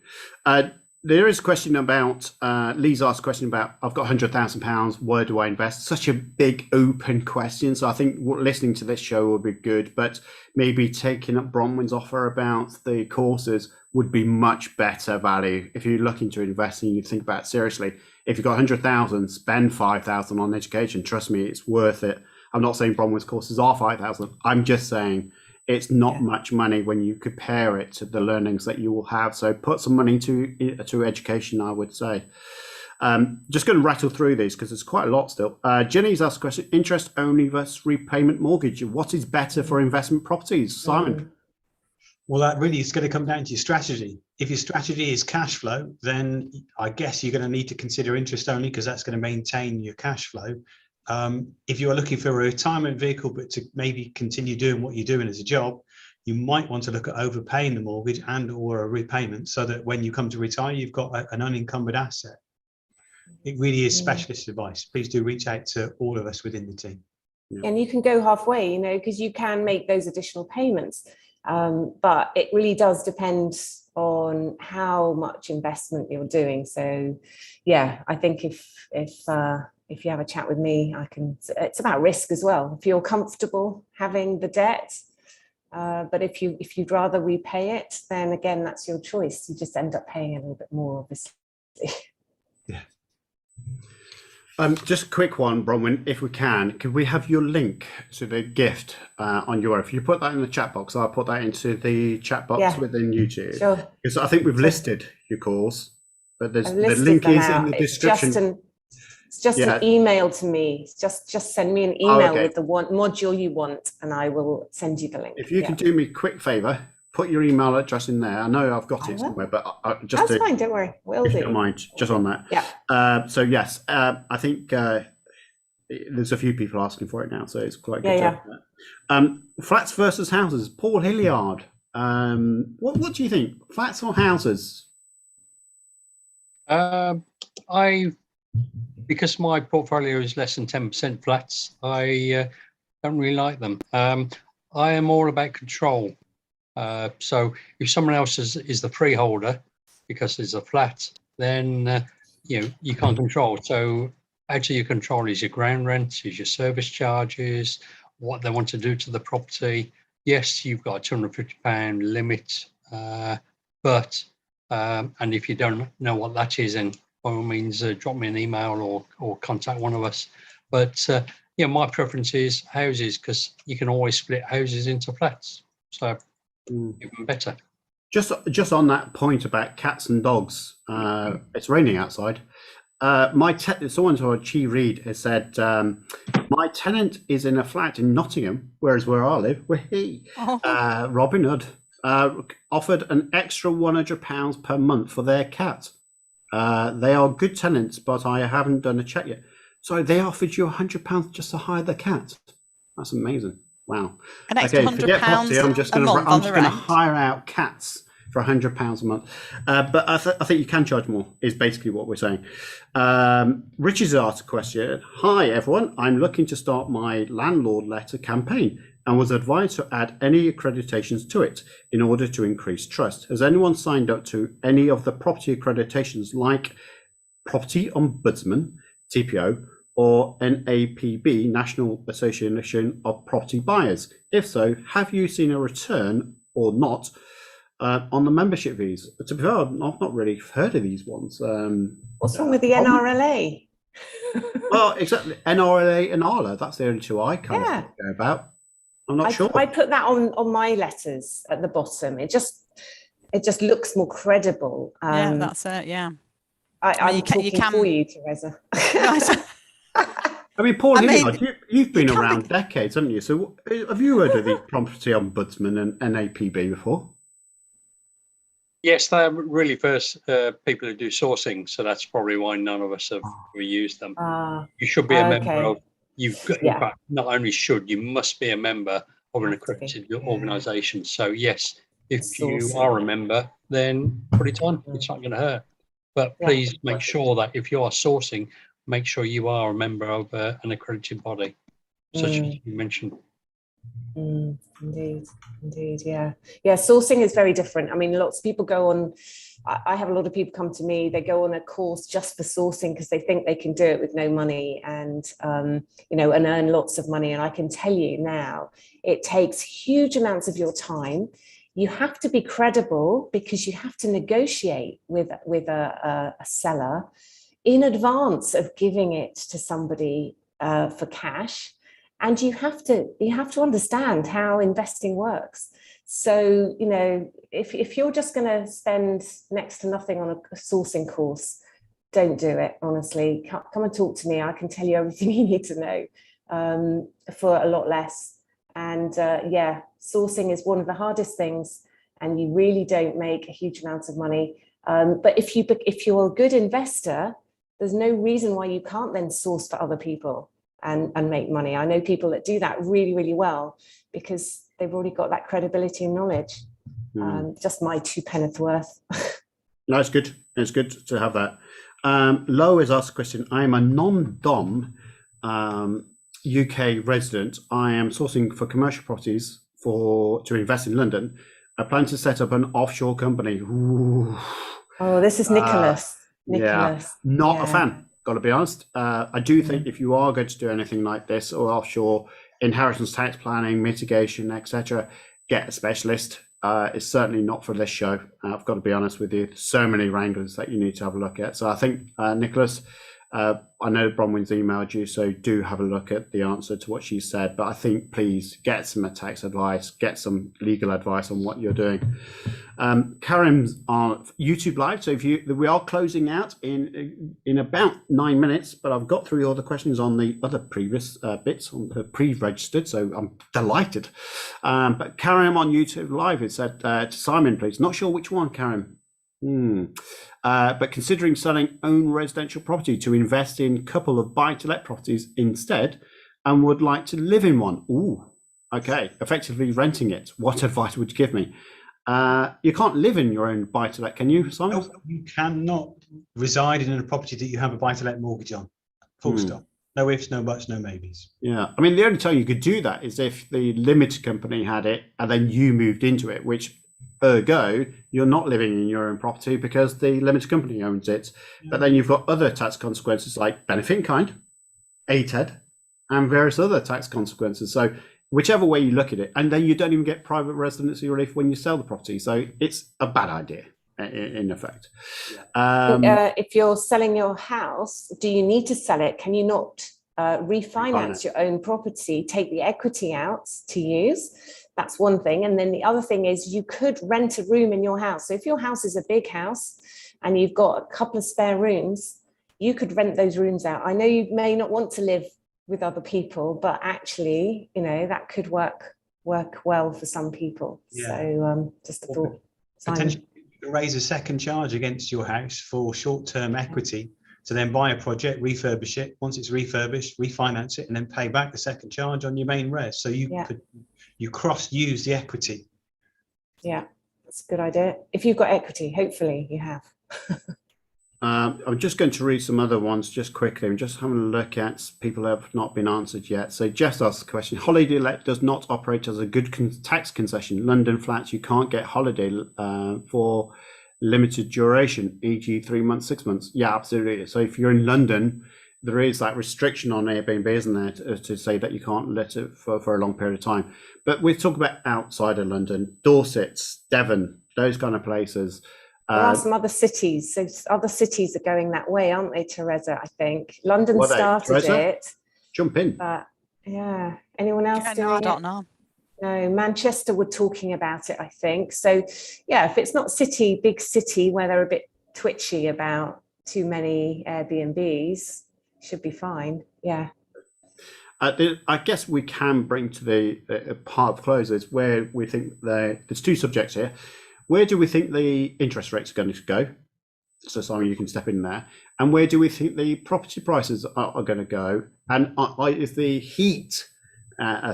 There is a question about, Lee's asked a question about, I've got £100,000, where do I invest? Such a big open question. So I think listening to this show would be good, but maybe taking up Bronwen's offer about the courses would be much better value. If you're looking to invest and you think about it seriously, if you've got 100,000, spend 5,000 on education. Trust me, it's worth it. I'm not saying Bronwen's courses are 5,000. I'm just saying it's not much money when you compare it to the learnings that you will have. So put some money to education, I would say. Just going to rattle through these because there's quite a lot still. Jenny's asked a question: interest only versus repayment mortgage. What is better for investment properties? Simon. Well, that really is going to come down to your strategy. If your strategy is cash flow, then I guess you're going to need to consider interest only because that's going to maintain your cash flow. If you are looking for a retirement vehicle, but to maybe continue doing what you're doing as a job, you might want to look at overpaying the mortgage and or a repayment so that when you come to retire, you've got an unencumbered asset. It really is specialist advice. Please do reach out to all of us within the team. And you can go halfway, because you can make those additional payments. But it really does depend on how much investment you're doing. So, yeah, I think if you have a chat with me, it's about risk as well. If you're comfortable having the debt, but if you'd rather repay it, then again, that's your choice. You just end up paying a little bit more, obviously. Yeah. Just a quick one, Bronwen, if we can, could we have your link to the gift on your, if you put that in the chat box, I'll put that into the chat box within YouTube. Sure. Because I think we've listed your course, but the link is in the description. It's just an email to me. Just send me an email with the one module you want, and I will send you the link. If you can do me a quick favour, put your email address in there. I know I've got it somewhere, but that's fine. Don't worry, we'll do. Don't mind, just on that. Yeah. So yes, I think there's a few people asking for it now, so it's quite good. Yeah. Flats versus houses. Paul.Hilliard. What do you think? Flats or houses? Because my portfolio is less than 10% flats, I don't really like them. I am all about control. So if someone else is the freeholder because there's a flat, then you can't control. So actually your control is your ground rent, is your service charges, what they want to do to the property. Yes, you've got a £250 limit, but and if you don't know what that is, then by all means drop me an email or contact one of us. But my preference is houses because you can always split houses into flats. So even better. Just on that point about cats and dogs, it's raining outside. Someone who Chi Reed has said, my tenant is in a flat in Nottingham, whereas where I live, Robin Hood offered an extra £100 per month for their cat. They are good tenants, but I haven't done a check yet. So they offered you £100 just to hire the cat. That's amazing. Wow. An extra £100 I'm just going to hire out cats for £100 a month. But I think you can charge more, is basically what we're saying. Richard's asked a question. Hi, everyone. I'm looking to start my landlord letter campaign and was advised to add any accreditations to it in order to increase trust. Has anyone signed up to any of the property accreditations like Property Ombudsman, TPO, or NAPB, National Association of Property Buyers? If so, have you seen a return or not on the membership fees? To be fair, I've not really heard of these ones. What's wrong with the NRLA? Well, exactly. NRLA and ARLA, that's the only two I kind of know about. I'm not sure. I put that on my letters at the bottom. It just looks more credible. Yeah, that's it. Yeah. I'm talking for you, Teresa. I mean, Paul.Hilliard, you've been around decades, haven't you? So have you heard of the Property Ombudsman and NAPB before? Yes, they're really first people who do sourcing, so that's probably why none of us have ever used them. You should be a member Okay. of. You've got, in Yeah. fact, not only should, you must be a member of an Have to be, accredited yeah. organisation. So yes, if you Sourcing. are a member, then put it on. It's not going to hurt. But Yeah. please make sure that if you are sourcing, make sure you are a member of an accredited body, such as you mentioned. Indeed, yeah. Sourcing is very different. I mean, lots of people go on. I have a lot of people come to me. They go on a course just for sourcing because they think they can do it with no money and and earn lots of money. And I can tell you now, it takes huge amounts of your time. You have to be credible because you have to negotiate with a seller in advance of giving it to somebody for cash. And you have to understand how investing works. So, if you're just going to spend next to nothing on a sourcing course, don't do it, honestly. Come and talk to me. I can tell you everything you need to know for a lot less. And sourcing is one of the hardest things, and you really don't make a huge amount of money. But if you're a good investor, there's no reason why you can't then source for other people and make money. I know people that do that really, really well because they've already got that credibility and knowledge. Just my 2 penneth worth. No, it's good. It's good to have that. Lo has asked a question. I am a non-dom UK resident. I am sourcing for commercial properties to invest in London. I plan to set up an offshore company. Ooh. Oh, this is Nicholas. Yeah, not a fan. Got to be honest. I do think if you are going to do anything like this or offshore inheritance tax planning, mitigation, etc., get a specialist. It's certainly not for this show. I've got to be honest with you. So many wranglers that you need to have a look at. So I think, Nicholas, I know Bronwen's emailed you, so do have a look at the answer to what she said. But I think please get some tax advice, get some legal advice on what you're doing. Karim's on YouTube Live, so we are closing out in about 9 minutes, but I've got through all the questions on the other previous bits on the pre-registered, so I'm delighted. But Karim on YouTube Live has said to Simon, please, not sure which one, Karim. But considering selling own residential property to invest in a couple of buy-to-let properties instead, and would like to live in one. Ooh, okay, effectively renting it. What advice would you give me? You can't live in your own buy-to-let, can you, Simon? No, you cannot reside in a property that you have a buy-to-let mortgage on. Full stop. No ifs, no buts, no maybes. Yeah, I mean, the only time you could do that is if the limited company had it and then you moved into it, which ergo, you're not living in your own property because the limited company owns it. But then you've got other tax consequences like benefit in kind, ATED, and various other tax consequences. So whichever way you look at it, and then you don't even get private residency relief when you sell the property. So it's a bad idea in effect. If you're selling your house, do you need to sell it? Can you not refinance your own property, take the equity out to use? That's one thing. And then the other thing is you could rent a room in your house. So if your house is a big house and you've got a couple of spare rooms, you could rent those rooms out. I know you may not want to live with other people, but actually, that could work well for some people. Yeah. So just a thought. Potentially you can raise a second charge against your house for short-term equity to then buy a project, refurbish it. Once it's refurbished, refinance it, and then pay back the second charge on your main res. So you cross-use the equity. Yeah, that's a good idea. If you've got equity, hopefully you have. I'm just going to read some other ones just quickly. I'm just having a look at people that have not been answered yet. So Jess asked the question, holiday let does not operate as a good tax concession. London flats, you can't get holiday for limited duration, e.g. 3 months, 6 months. Yeah, absolutely. So if you're in London, there is that restriction on Airbnb, isn't there, to say that you can't let it for a long period of time. But we're talking about outside of London, Dorset, Devon, those kind of places. There are some other cities. So other cities are going that way, aren't they, Teresa? I think London started it. Jump in. But yeah, anyone else doing it? I don't know. No, Manchester were talking about it, I think. So yeah, if it's not big city where they're a bit twitchy about too many Airbnbs, should be fine. Yeah. I guess we can bring to the part of closes where we think there's two subjects here. Where do we think the interest rates are going to go? So Simon, you can step in there. And where do we think the property prices are going to go? And is the heat,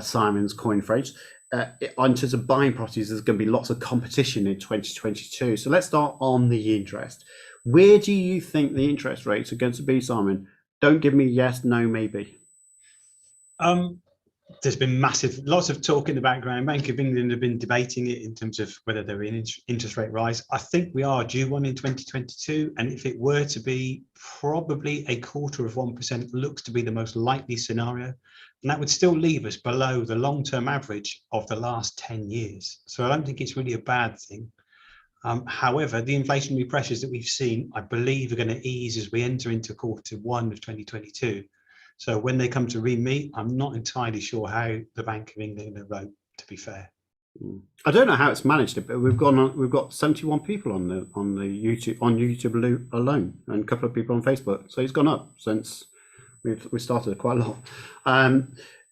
Simon's coin phrase, in terms of buying properties, there's going to be lots of competition in 2022. So let's start on the interest. Where do you think the interest rates are going to be, Simon? Don't give me yes, no, maybe. There's been lots of talk in the background. Bank of England have been debating it in terms of whether there will be an interest rate rise. I think we are due one in 2022. And if it were to be, probably 0.25% looks to be the most likely scenario. And that would still leave us below the long-term average of the last 10 years. So I don't think it's really a bad thing. However, the inflationary pressures that we've seen, I believe, are going to ease as we enter into Q1 of 2022. So when they come to re-meet, I'm not entirely sure how the Bank of England are vote, to be fair. I don't know how it's managed it, but we've got 71 people on YouTube alone, and a couple of people on Facebook. So it's gone up since we started quite a lot.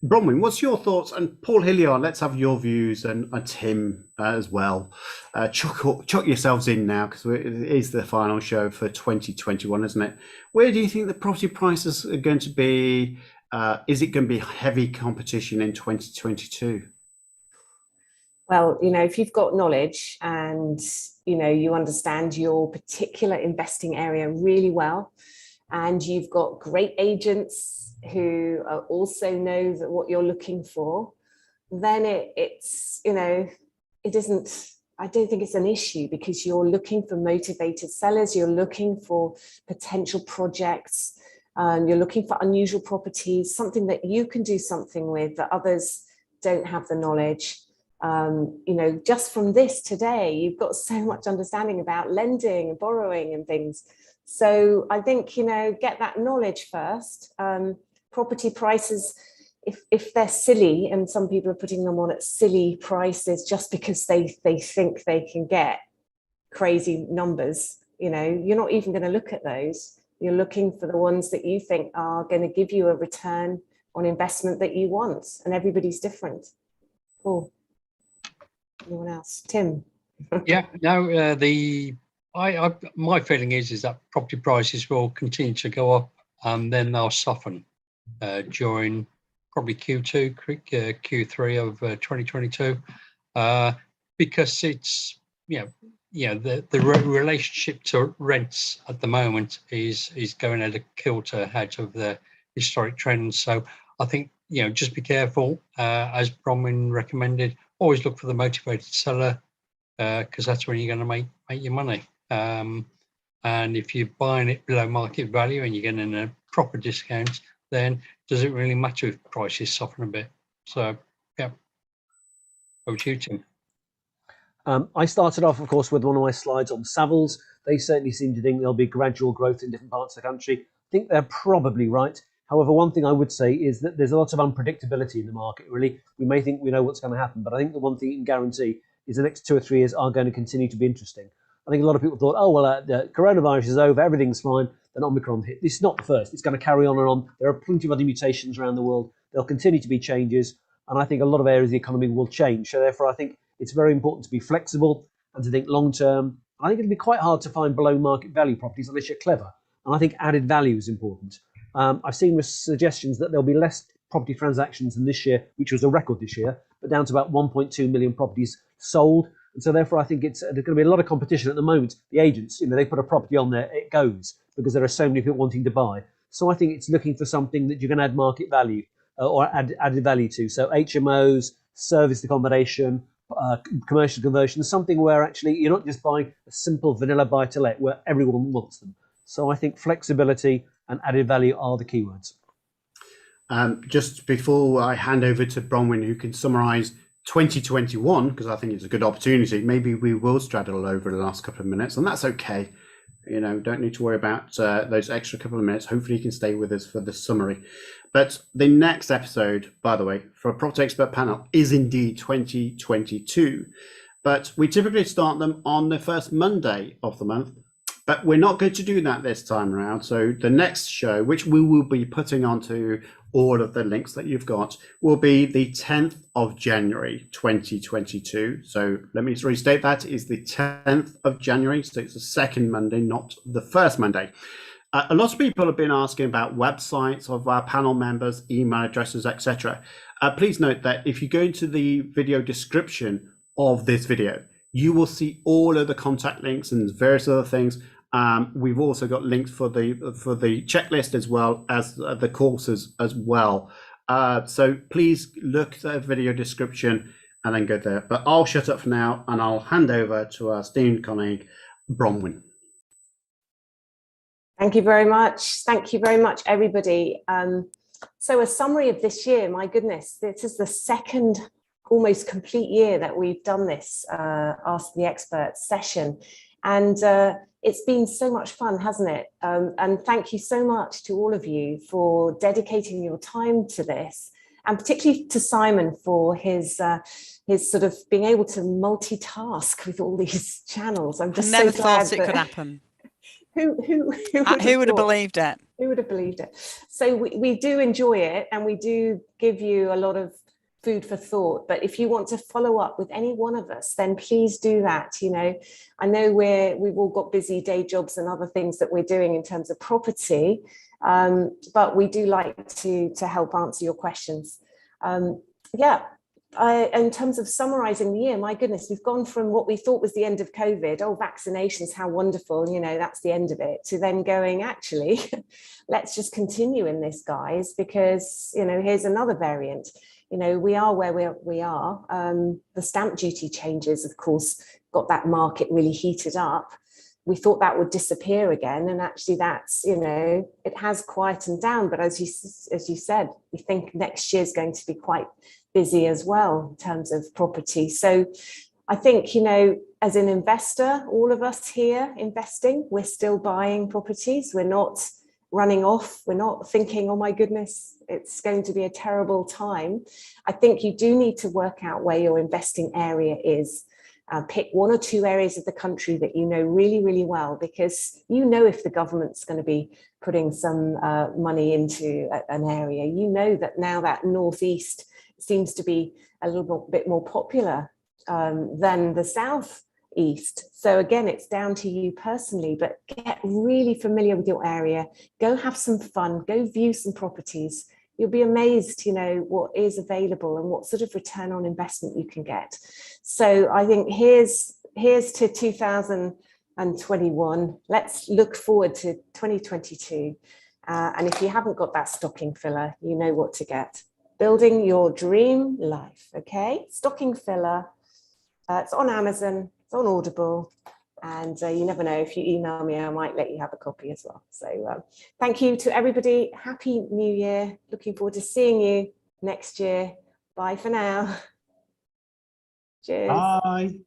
Bronwen, what's your thoughts? And Paul.Hilliard, let's have your views, and Tim as well. Chuck yourselves in now, because it is the final show for 2021, isn't it? Where do you think the property prices are going to be? Is it going to be heavy competition in 2022? Well, if you've got knowledge and, you understand your particular investing area really well, and you've got great agents who also know that what you're looking for, then it's it isn't, I don't think it's an issue, because you're looking for motivated sellers, you're looking for potential projects, you're looking for unusual properties, something that you can do something with that others don't have the knowledge. Just from this today, you've got so much understanding about lending and borrowing and things. So I think, get that knowledge first. Property prices, if they're silly, and some people are putting them on at silly prices just because they think they can get crazy numbers, you're not even going to look at those. You're looking for the ones that you think are going to give you a return on investment that you want, and everybody's different. Cool. Anyone else? Tim? Yeah, no, my feeling is that property prices will continue to go up, and then they'll soften during probably Q2, Q3 of 2022, because it's the relationship to rents at the moment is going out of kilter out of the historic trends. So I think just be careful, as Bronwen recommended. Always look for the motivated seller, because that's when you're going to make your money. And if you're buying it below market value and you're getting a proper discount, then does it really matter if prices soften a bit? So, yeah. Over to you, Tim. I started off, of course, with one of my slides on Savills. They certainly seem to think there'll be gradual growth in different parts of the country. I think they're probably right. However, one thing I would say is that there's a lot of unpredictability in the market, really. We may think we know what's going to happen, but I think the one thing you can guarantee is the next 2 or 3 years are going to continue to be interesting. I think a lot of people thought, the coronavirus is over, everything's fine, then Omicron hit. This is not the first. It's going to carry on and on. There are plenty of other mutations around the world. There'll continue to be changes, and I think a lot of areas of the economy will change. So therefore, I think it's very important to be flexible and to think long term. I think it'll be quite hard to find below market value properties unless you're clever. And I think added value is important. I've seen suggestions that there'll be less property transactions than this year, which was a record this year, but down to about 1.2 million properties sold. And so therefore, I think there's going to be a lot of competition at the moment. The agents, they put a property on there, it goes, because there are so many people wanting to buy. So I think it's looking for something that you can add market value or added value to. So HMOs, serviced accommodation, commercial conversion, something where actually you're not just buying a simple vanilla buy-to-let where everyone wants them. So I think flexibility and added value are the keywords. Just before I hand over to Bronwen, who can summarise 2021, because I think it's a good opportunity, maybe we will straddle over the last couple of minutes, and that's okay. Don't need to worry about those extra couple of minutes. Hopefully you can stay with us for the summary. But the next episode, by the way, for a Property Expert Panel is indeed 2022. But we typically start them on the first Monday of the month. But we're not going to do that this time around. So the next show, which we will be putting onto all of the links that you've got, will be the 10th of January 2022. So let me restate that is the 10th of January. So it's the second Monday, not the first Monday. A lot of people have been asking about websites of our panel members, email addresses, etc. Please note that if you go into the video description of this video, you will see all of the contact links and various other things. We've also got links for the checklist as well as the courses as well. So please look at the video description and then go there. But I'll shut up for now and I'll hand over to our esteemed colleague, Bronwen. Thank you very much. Thank you very much, everybody. So a summary of this year, my goodness, this is the second almost complete year that we've done this Ask the Experts session. And it's been so much fun, hasn't it? And thank you so much to all of you for dedicating your time to this, and particularly to Simon for his sort of being able to multitask with all these channels. I'm just never so glad thought it could happen. Who would have believed it? Who would have believed it? So we do enjoy it, and we do give you a lot of food for thought. But if you want to follow up with any one of us, then please do that. You know, I know we've all got busy day jobs and other things that we're doing in terms of property, but we do like to help answer your questions. In terms of summarizing the year, my goodness, we've gone from what we thought was the end of COVID, vaccinations, how wonderful, you know, that's the end of it, to then going, actually, let's just continue in this, guys, because, you know, here's another variant. You know, we are where we are. The stamp duty changes, of course, got that market really heated up. We thought that would disappear again, and actually that's, you know, it has quietened down. But as you said, we think next year is going to be quite busy as well in terms of property. So I think, you know, as an investor, all of us here investing, we're still buying properties. We're not running off. We're not thinking, oh my goodness, it's going to be a terrible time. I think you do need to work out where your investing area is. Pick one or two areas of the country that you know really, really well, because you know if the government's going to be putting some money into an area. You know that now that northeast seems to be a little bit more popular than the southeast. So again, it's down to you personally, but get really familiar with your area. Go have some fun. Go view some properties. You'll be amazed, you know, what is available and what sort of return on investment you can get. So I think here's to 2021. Let's look forward to 2022. And if you haven't got that stocking filler, you know what to get. Building your dream life, okay? Stocking filler. It's on Amazon, it's on Audible. And you never know, if you email me, I might let you have a copy as well. So thank you to everybody. Happy New Year. Looking forward to seeing you next year. Bye for now. Cheers. Bye.